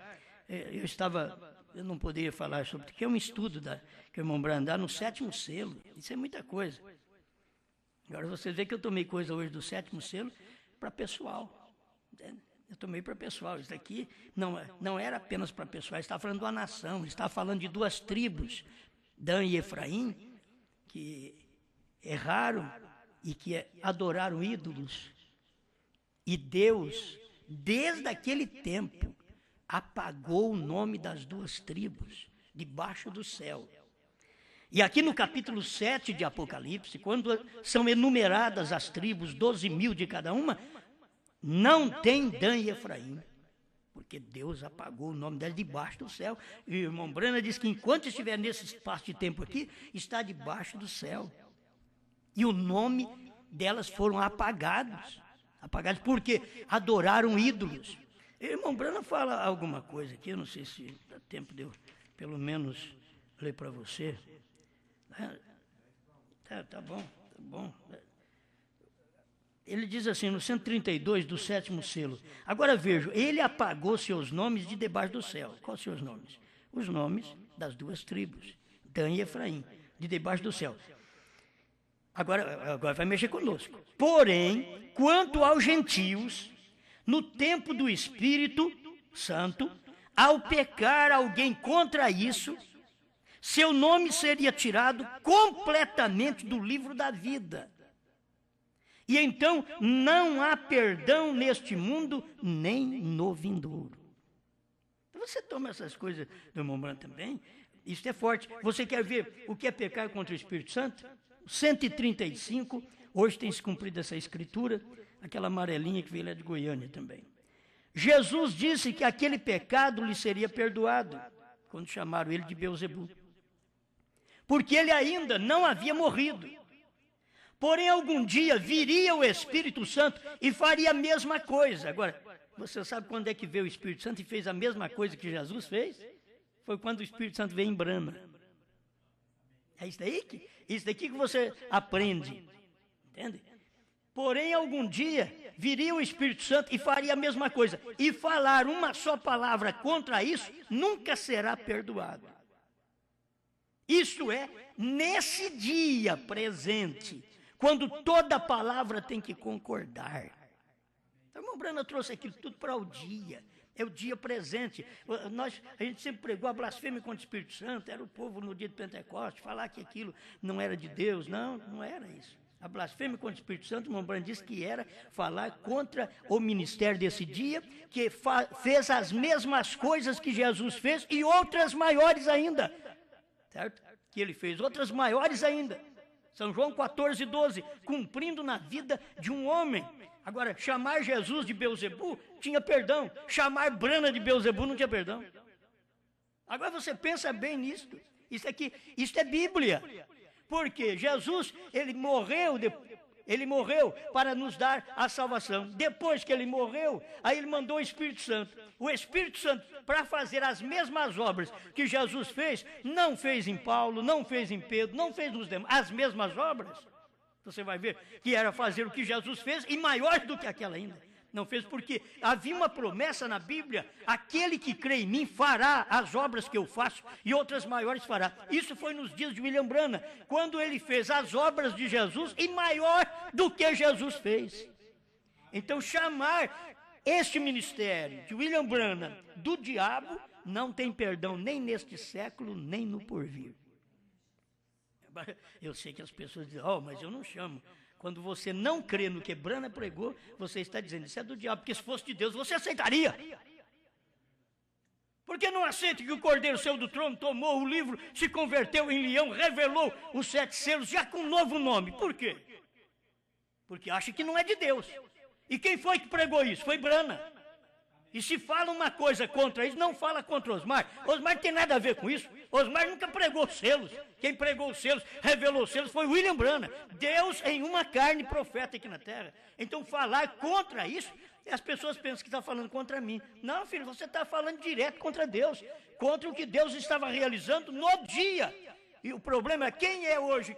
eu não poderia falar sobre, porque é um estudo que o irmão Branham dá no sétimo selo. Isso é muita coisa. Agora você vê que eu tomei coisa hoje do sétimo selo para pessoal. Eu tomei para pessoal. Isso daqui não era apenas para pessoal, estava falando de uma nação, estava falando de duas tribos, Dan e Efraim, que erraram e que adoraram ídolos. E Deus, desde aquele tempo, apagou o nome das duas tribos debaixo do céu. E aqui no capítulo 7 de Apocalipse, quando são enumeradas as tribos, 12.000 de cada uma, não tem Dan e Efraim, porque Deus apagou o nome dela debaixo do céu. E o irmão Brana diz que enquanto estiver nesse espaço de tempo aqui, está debaixo do céu. E o nome delas foram apagados. Apagados porque adoraram ídolos. O irmão Brana fala alguma coisa aqui, eu não sei se dá tempo de eu, pelo menos, ler para você. Tá bom. Ele diz assim, no 132 do 7º selo. Agora vejo, ele apagou seus nomes de debaixo do céu. Quais seus nomes? Os nomes das duas tribos, Dan e Efraim, de debaixo do céu. Agora vai mexer conosco. Porém, quanto aos gentios, no tempo do Espírito Santo, ao pecar alguém contra isso, seu nome seria tirado completamente do livro da vida. E então não há perdão neste mundo, nem no vindouro. Você toma essas coisas do irmão Brana também? Isso é forte. Você quer ver o que é pecar contra o Espírito Santo? 135, hoje tem se cumprido essa escritura, aquela amarelinha que veio lá de Goiânia também. Jesus disse que aquele pecado lhe seria perdoado, quando chamaram ele de Beelzebu. Porque ele ainda não havia morrido. Porém, algum dia viria o Espírito Santo e faria a mesma coisa. Agora, você sabe quando é que veio o Espírito Santo e fez a mesma coisa que Jesus fez? Foi quando o Espírito Santo veio em Brana. É isso daqui que você aprende. Entende? Porém, algum dia viria o Espírito Santo e faria a mesma coisa. E falar uma só palavra contra isso nunca será perdoado. Isso é, nesse dia presente, quando toda palavra tem que concordar. Então, o irmão Brana trouxe aquilo tudo para o dia. É o dia presente. A gente sempre pregou a blasfêmia contra o Espírito Santo, era o povo no dia de Pentecostes, falar que aquilo não era de Deus. Não era isso. A blasfêmia contra o Espírito Santo, o irmão Brana disse que era falar contra o ministério desse dia, que fez as mesmas coisas que Jesus fez e outras maiores ainda. Certo? Que ele fez outras maiores ainda. São João 14:12, cumprindo na vida de um homem. Agora, chamar Jesus de Beelzebu tinha perdão. Chamar Brana de Beelzebu não tinha perdão. Agora você pensa bem nisso. Isso é Bíblia. Porque Jesus, ele morreu para nos dar a salvação. Depois que ele morreu, aí ele mandou o Espírito Santo. O Espírito Santo, para fazer as mesmas obras que Jesus fez, não fez em Paulo, não fez em Pedro, não fez nos demais. As mesmas obras. Você vai ver que era fazer o que Jesus fez e maior do que aquela ainda. Não fez porque havia uma promessa na Bíblia: aquele que crê em mim fará as obras que eu faço e outras maiores fará. Isso foi nos dias de William Branham, quando ele fez as obras de Jesus e maior do que Jesus fez. Então, chamar este ministério de William Branham do diabo não tem perdão nem neste século, nem no porvir. Eu sei que as pessoas dizem, mas eu não chamo. Quando você não crê no que Branham pregou, você está dizendo, isso é do diabo, porque se fosse de Deus, você aceitaria. Por que não aceita que o Cordeiro saiu do trono, tomou o livro, se converteu em leão, revelou os 7 selos, já com um novo nome? Por quê? Porque acha que não é de Deus. E quem foi que pregou isso? Foi Branham. E se fala uma coisa contra isso, não fala contra Osmar. Osmar não tem nada a ver com isso. Osmar nunca pregou selos. Quem pregou os selos, revelou os selos, foi William Branham. Deus em uma carne, profeta aqui na terra. Então falar contra isso, as pessoas pensam que está falando contra mim. Não, filho, você está falando direto contra Deus. Contra o que Deus estava realizando no dia. E o problema é quem é hoje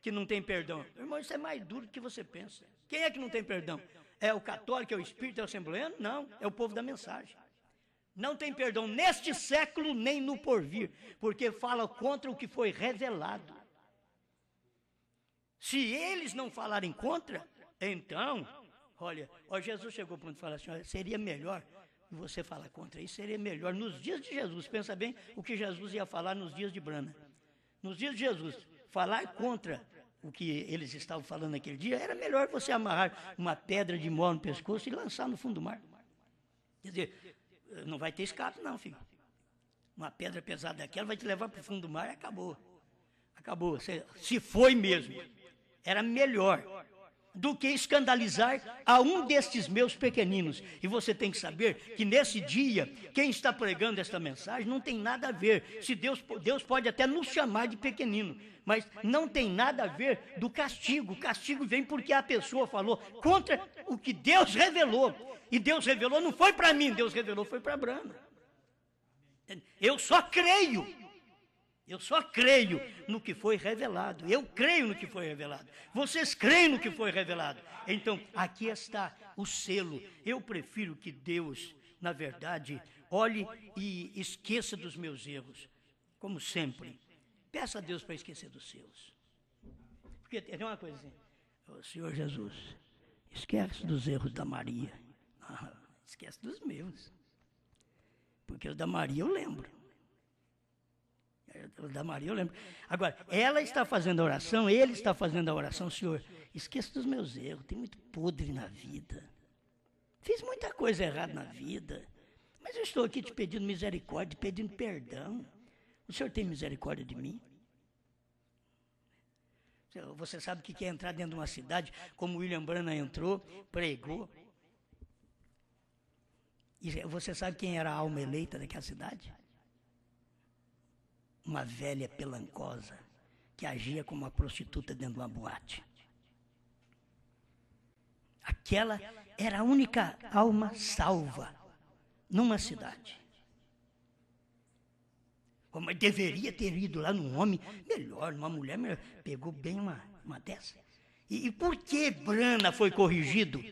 que não tem perdão. Irmão, isso é mais duro do que você pensa. Quem é que não tem perdão? É o católico, é o espírito, é o assembleano? Não, é o povo da mensagem. Não tem perdão neste século nem no porvir, porque fala contra o que foi revelado. Se eles não falarem contra, então, olha, Jesus chegou para falar assim, olha, seria melhor você falar contra isso, seria melhor nos dias de Jesus. Pensa bem o que Jesus ia falar nos dias de Branham. Nos dias de Jesus, falar contra o que eles estavam falando naquele dia, era melhor você amarrar uma pedra de mó no pescoço e lançar no fundo do mar. Quer dizer, não vai ter escape não, filho. Uma pedra pesada daquela vai te levar para o fundo do mar e acabou. Acabou. Se foi mesmo. Era melhor. do que escandalizar a um destes meus pequeninos. E você tem que saber que nesse dia, quem está pregando esta mensagem não tem nada a ver. Se Deus pode até nos chamar de pequenino, mas não tem nada a ver do castigo. O castigo vem porque a pessoa falou contra o que Deus revelou. E Deus revelou não foi para mim, Deus revelou foi para Brana. Eu só creio no que foi revelado. Eu creio no que foi revelado. Vocês creem no que foi revelado. Então, aqui está o selo. Eu prefiro que Deus, na verdade, olhe e esqueça dos meus erros. Como sempre. Peça a Deus para esquecer dos seus. Porque tem uma coisa assim. Oh, Senhor Jesus, esquece dos erros da Maria. Ah, esquece dos meus. Porque os da Maria eu lembro. Da Maria, eu lembro. Agora, ela está fazendo a oração, ele está fazendo a oração, Senhor, esqueça dos meus erros, tem muito podre na vida. Fiz muita coisa errada na vida, mas eu estou aqui te pedindo misericórdia, pedindo perdão. O Senhor tem misericórdia de mim? Você sabe o que é entrar dentro de uma cidade, como William Branham entrou, pregou. E você sabe quem era a alma eleita daquela cidade? Uma velha pelancosa que agia como uma prostituta dentro de uma boate. Aquela era a única alma salva numa cidade. Mas deveria ter ido lá num homem melhor, numa mulher melhor. Pegou bem uma dessa. E por que Brana foi corrigido?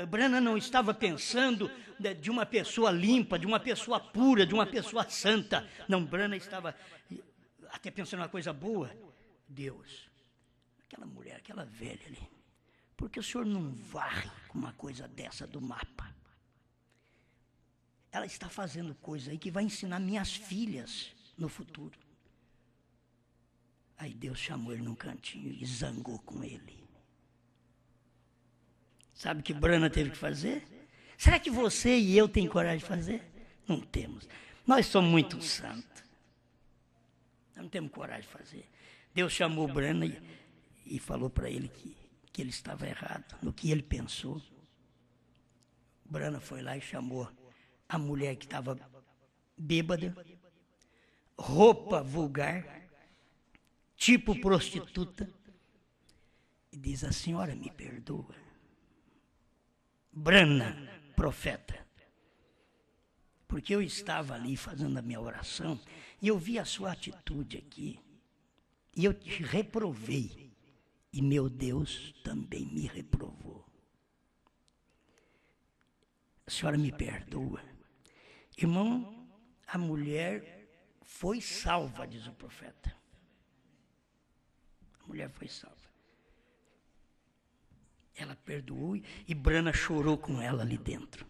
Brana não estava pensando de uma pessoa limpa, de uma pessoa pura, de uma pessoa santa. Não, Brana estava até pensando uma coisa boa. Deus, aquela mulher, aquela velha ali, por que o Senhor não varre com uma coisa dessa do mapa? Ela está fazendo coisa aí que vai ensinar minhas filhas no futuro. Aí Deus chamou ele num cantinho e zangou com ele. Sabe o que Brana teve que fazer? Será que você e eu tem coragem de fazer? Não temos. Nós somos muito santos. Nós não temos coragem de fazer. Deus chamou Brana e falou para ele que ele estava errado no que ele pensou. Brana foi lá e chamou a mulher que estava bêbada, roupa vulgar, tipo prostituta, e diz: a senhora me perdoa. Brana, profeta, porque eu estava ali fazendo a minha oração e eu vi a sua atitude aqui e eu te reprovei e meu Deus também me reprovou. A senhora me perdoa. Irmão, a mulher foi salva, diz o profeta. A mulher foi salva. Ela perdoou e Brana chorou com ela ali dentro.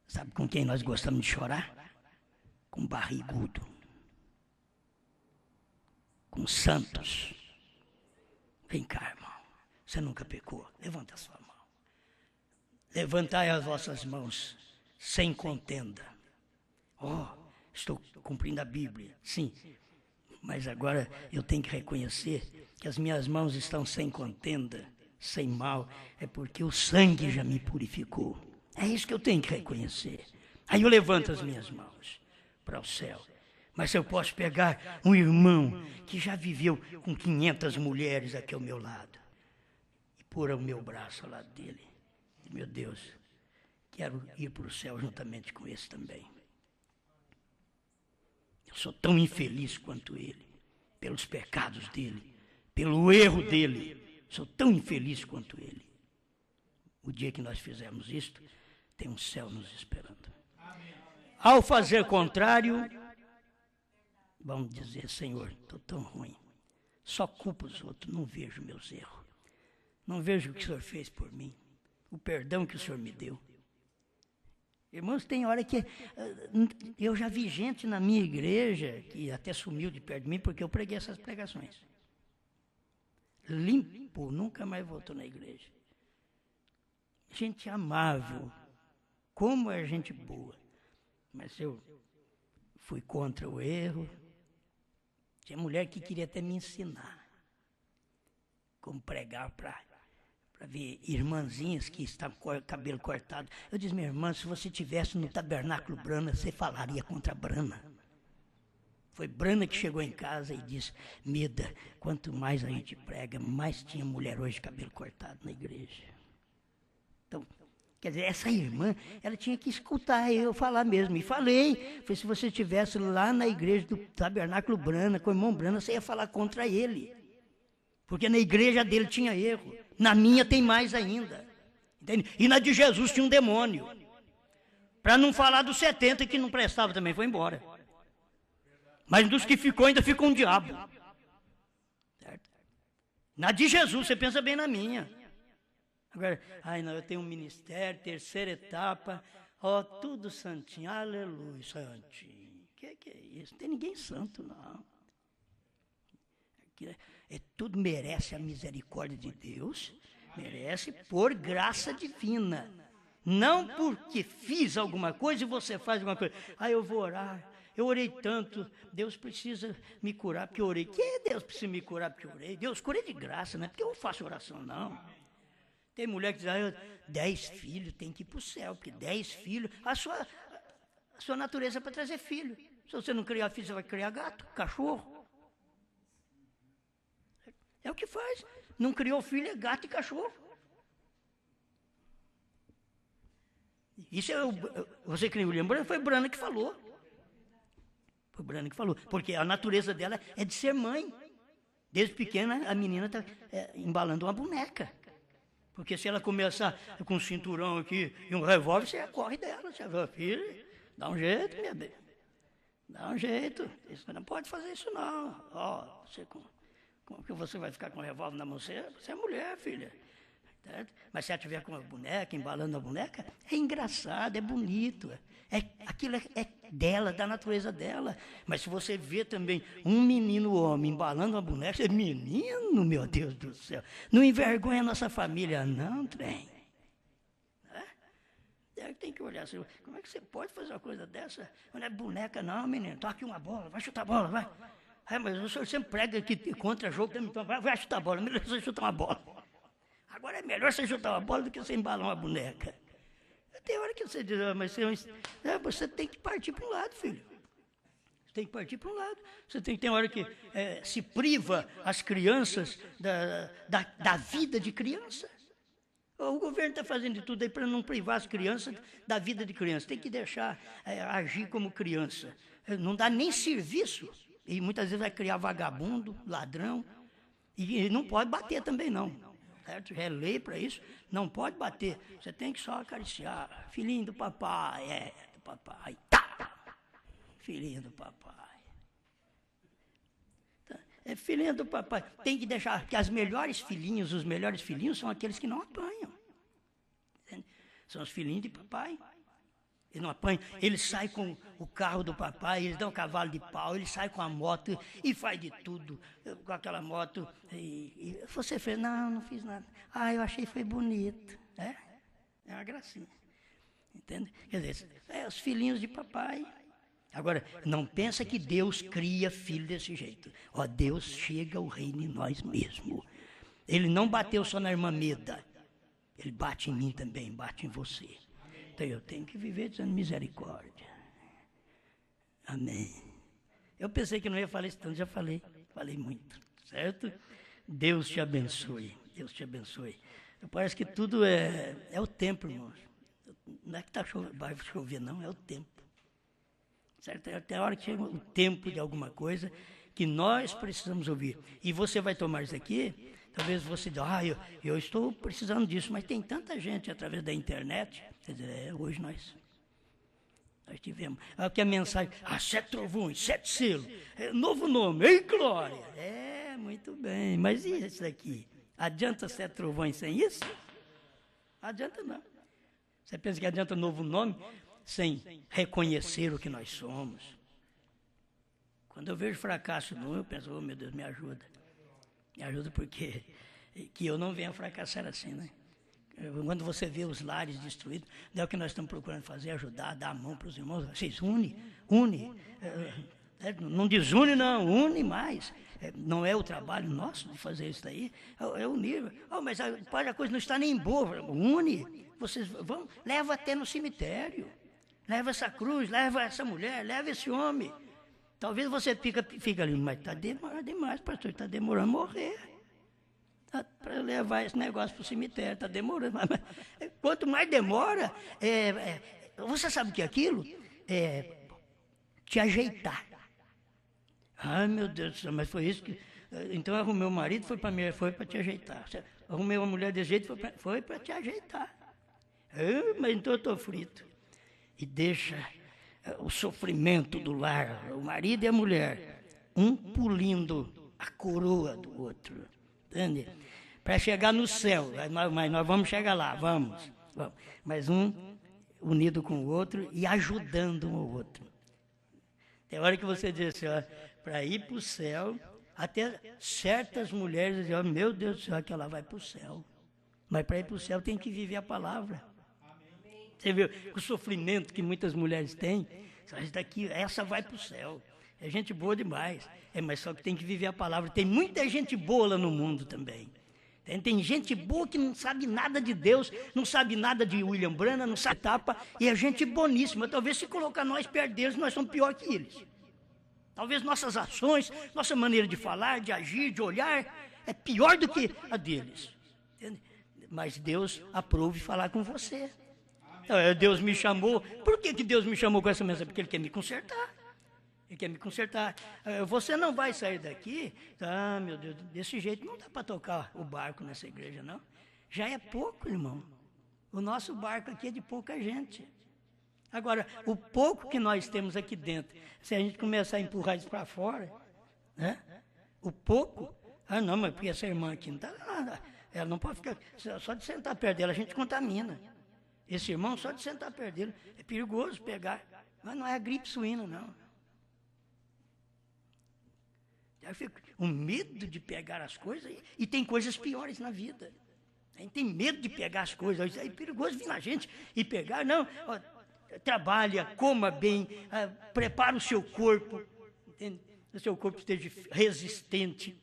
Sabe com quem nós gostamos de chorar? Com barrigudo. Com santos. Vem cá, irmão. Você nunca pecou. Levanta a sua mão. Levantai as vossas mãos sem contenda. Oh, estou cumprindo a Bíblia. Sim. Mas agora eu tenho que reconhecer que as minhas mãos estão sem contenda, sem mal, é porque o sangue já me purificou. É isso que eu tenho que reconhecer. Aí eu levanto as minhas mãos para o céu. Mas eu posso pegar um irmão que já viveu com 500 mulheres aqui ao meu lado e pôr o meu braço ao lado dele. E, meu Deus, quero ir para o céu juntamente com esse também. Eu sou tão infeliz quanto ele, pelos pecados dele, pelo erro dele. Sou tão infeliz quanto ele. O dia que nós fizermos isto, tem um céu nos esperando. Ao fazer contrário, vamos dizer: Senhor, estou tão ruim. Só culpo os outros, não vejo meus erros. Não vejo o que o Senhor fez por mim. O perdão que o Senhor me deu. Irmãos, tem hora que eu já vi gente na minha igreja que até sumiu de perto de mim porque eu preguei essas pregações. Limpo, nunca mais voltou na igreja. Gente amável, como é gente boa. Mas eu fui contra o erro. Tinha mulher que queria até me ensinar. como pregar para ver irmãzinhas que estavam com o cabelo cortado. Eu disse, minha irmã, se você estivesse no Tabernáculo Brana, você falaria contra Brana. Foi Brana que chegou em casa e disse, Mida, quanto mais a gente prega, mais tinha mulher hoje de cabelo cortado na igreja. Então, quer dizer, essa irmã, ela tinha que escutar eu falar mesmo. E falei, se você estivesse lá na igreja do Tabernáculo Brana, com o irmão Brana, você ia falar contra ele. Porque na igreja dele tinha erro. Na minha tem mais ainda. Entende? E na de Jesus tinha um demônio. Para não falar dos 70 que não prestava também, foi embora. Mas dos que ficou ainda ficou um diabo. Certo? Na de Jesus, você pensa bem na minha. Agora, não, eu tenho um ministério, terceira etapa, tudo santinho, aleluia, santinho. Que é isso? Não tem ninguém santo, não. Tudo merece a misericórdia de Deus, merece por graça divina. Não porque fiz alguma coisa e você faz alguma coisa. Eu vou orar, eu orei tanto, Deus precisa me curar porque eu orei. Que Deus precisa me curar porque eu orei? Deus cura de graça, não é porque eu faço oração, não. Tem mulher que diz, 10 filhos tem que ir para o céu, porque 10 filhos, a sua natureza é para trazer filho. Se você não criar filho, você vai criar gato, cachorro. É o que faz. Não criou filho, é gato e cachorro. Isso você que nem lembrou, foi Brana que falou. Foi Brana que falou. Porque a natureza dela é de ser mãe. Desde pequena, a menina está embalando uma boneca. Porque se ela começar com um cinturão aqui e um revólver, você corre dela. Você vai, filho, dá um jeito, minha bem. Dá um jeito. Você não pode fazer isso, não. Como que você vai ficar com um revólver na mão? Você é mulher, filha. Certo? Mas se ela estiver com a boneca, embalando a boneca, é engraçado, é bonito. Aquilo é dela, da natureza dela. Mas se você vê também um menino homem embalando uma boneca, você, menino, meu Deus do céu, não envergonha a nossa família, não, trem. Tem que olhar assim, como é que você pode fazer uma coisa dessa? Não é boneca, não, menino. Toca aqui uma bola, vai chutar a bola, vai. Mas o senhor sempre prega aqui contra jogo, então vai chutar a bola, melhor você chutar uma bola. Agora é melhor você chutar uma bola do que você embalar uma boneca. Tem hora que você diz, mas você tem que partir para um lado, filho. Você tem que partir para um lado. Você tem hora que se priva as crianças da vida de criança. O governo está fazendo de tudo aí para não privar as crianças da vida de criança. Tem que deixar agir como criança. Não dá nem serviço. E muitas vezes vai criar vagabundo, ladrão. E não pode bater também, não. Certo? É lei para isso. Não pode bater. Você tem que só acariciar. Filhinho do papai. Do papai. Tá! Filhinho do papai. É filhinho do papai. Tem que deixar que os melhores filhinhos são aqueles que não apanham. Entende? São os filhinhos de papai. Eles não apanham, eles saem com o carro do papai, eles dão um cavalo de pau, eles saem com a moto e faz de tudo com aquela moto. E você fez, não fiz nada. Eu achei que foi bonito. É uma gracinha. Entende? Quer dizer, os filhinhos de papai. Agora, não pensa que Deus cria filho desse jeito. Deus chega ao reino em nós mesmos. Ele não bateu só na irmã Meda. Ele bate em mim também, bate em você. Então eu tenho que viver dizendo misericórdia. Amém. Eu pensei que não ia falar isso tanto, já falei muito, certo? Deus te abençoe, Deus te abençoe. Parece que tudo é o tempo, irmãos. Não é que vai chover, não, é o tempo. Certo? Até a hora que chega o tempo de alguma coisa que nós precisamos ouvir. E você vai tomar isso aqui, talvez você diga, eu estou precisando disso, mas tem tanta gente através da internet. Quer dizer, hoje nós tivemos. Aqui a mensagem, 7 trovões, 7 selos, novo nome, ei glória. Muito bem, mas e isso daqui? Adianta 7 trovões sem isso? Adianta não. Você pensa que adianta novo nome sem reconhecer o que nós somos? Quando eu vejo fracasso eu penso, meu Deus, me ajuda. Me ajuda porque que eu não venha fracassar assim, né? Quando você vê os lares destruídos, é o que nós estamos procurando fazer, ajudar, dar a mão para os irmãos. Vocês une. Não desune, não, une mais. Não é o trabalho nosso de fazer isso daí, é unir. Mas a coisa não está nem boa, une. Vocês vão, leva até no cemitério. Leva essa cruz, leva essa mulher, leva esse homem. Talvez você fica ali, mas está demorando demais, pastor, está demorando a morrer. Para levar esse negócio para o cemitério, está demorando. Mas, quanto mais demora, você sabe o que é aquilo? Te ajeitar. Ai, meu Deus do céu, mas foi isso que... Então eu arrumei o marido, foi para te ajeitar. Arrumei uma mulher desse jeito, foi para te ajeitar. Mas então eu estou frito. E deixa o sofrimento do lar, o marido e a mulher, um pulindo a coroa do outro. Entende? Para chegar no céu, mas nós vamos chegar lá, vamos. Mas um unido com o outro e ajudando um ao outro. Tem hora que você diz assim, para ir para o céu, até certas mulheres dizem, meu Deus do céu, que ela vai para o céu. Mas para ir para o céu tem que viver a palavra. Você viu o sofrimento que muitas mulheres têm? Essa vai para o céu. É gente boa demais. Mas só que tem que viver a palavra. Tem muita gente boa lá no mundo também. Tem gente boa que não sabe nada de Deus, não sabe nada de William Branham, não sabe tapa, e é gente boníssima. Talvez se colocar nós perto deles, nós somos pior que eles. Talvez nossas ações, nossa maneira de falar, de agir, de olhar, é pior do que a deles. Entende? Mas Deus aprove falar com você. Então, Deus me chamou. Por que Deus me chamou com essa mensagem? Porque Ele quer me consertar. Ele quer me consertar. Você não vai sair daqui, meu Deus, desse jeito não dá para tocar o barco nessa igreja, não. Já é pouco, irmão. O nosso barco aqui é de pouca gente. Agora, o pouco que nós temos aqui dentro, se a gente começar a empurrar isso para fora, né? O pouco, não, mas porque essa irmã aqui não está nada. Ela não pode ficar, só de sentar perto dela a gente contamina. Esse irmão, só de sentar perto dele, é perigoso pegar. Mas não é a gripe suína, não. Eu fico com medo de pegar as coisas e tem coisas piores na vida. A gente tem medo de pegar as coisas. É perigoso vir na gente e pegar. Não, trabalha, coma bem, prepara o seu corpo. Entende? O seu corpo esteja resistente.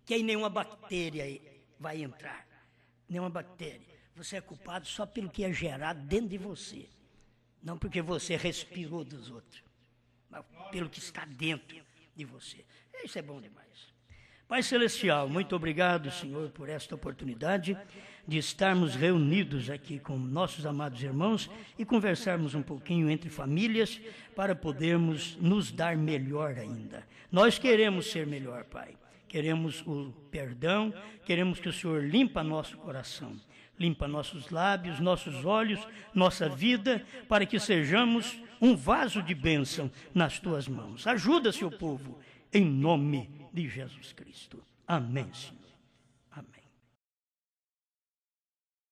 Que aí nenhuma bactéria vai entrar. Nenhuma bactéria. Você é culpado só pelo que é gerado dentro de você. Não porque você respirou dos outros. Mas pelo que está dentro de você. Isso é bom demais. Pai Celestial, muito obrigado, Senhor, por esta oportunidade de estarmos reunidos aqui com nossos amados irmãos e conversarmos um pouquinho entre famílias para podermos nos dar melhor ainda. Nós queremos ser melhor, Pai. Queremos o perdão, queremos que o Senhor limpa nosso coração, limpa nossos lábios, nossos olhos, nossa vida, para que sejamos um vaso de bênção nas Tuas mãos. Ajuda, Seu povo, em nome de Jesus Cristo. Amém, Senhor.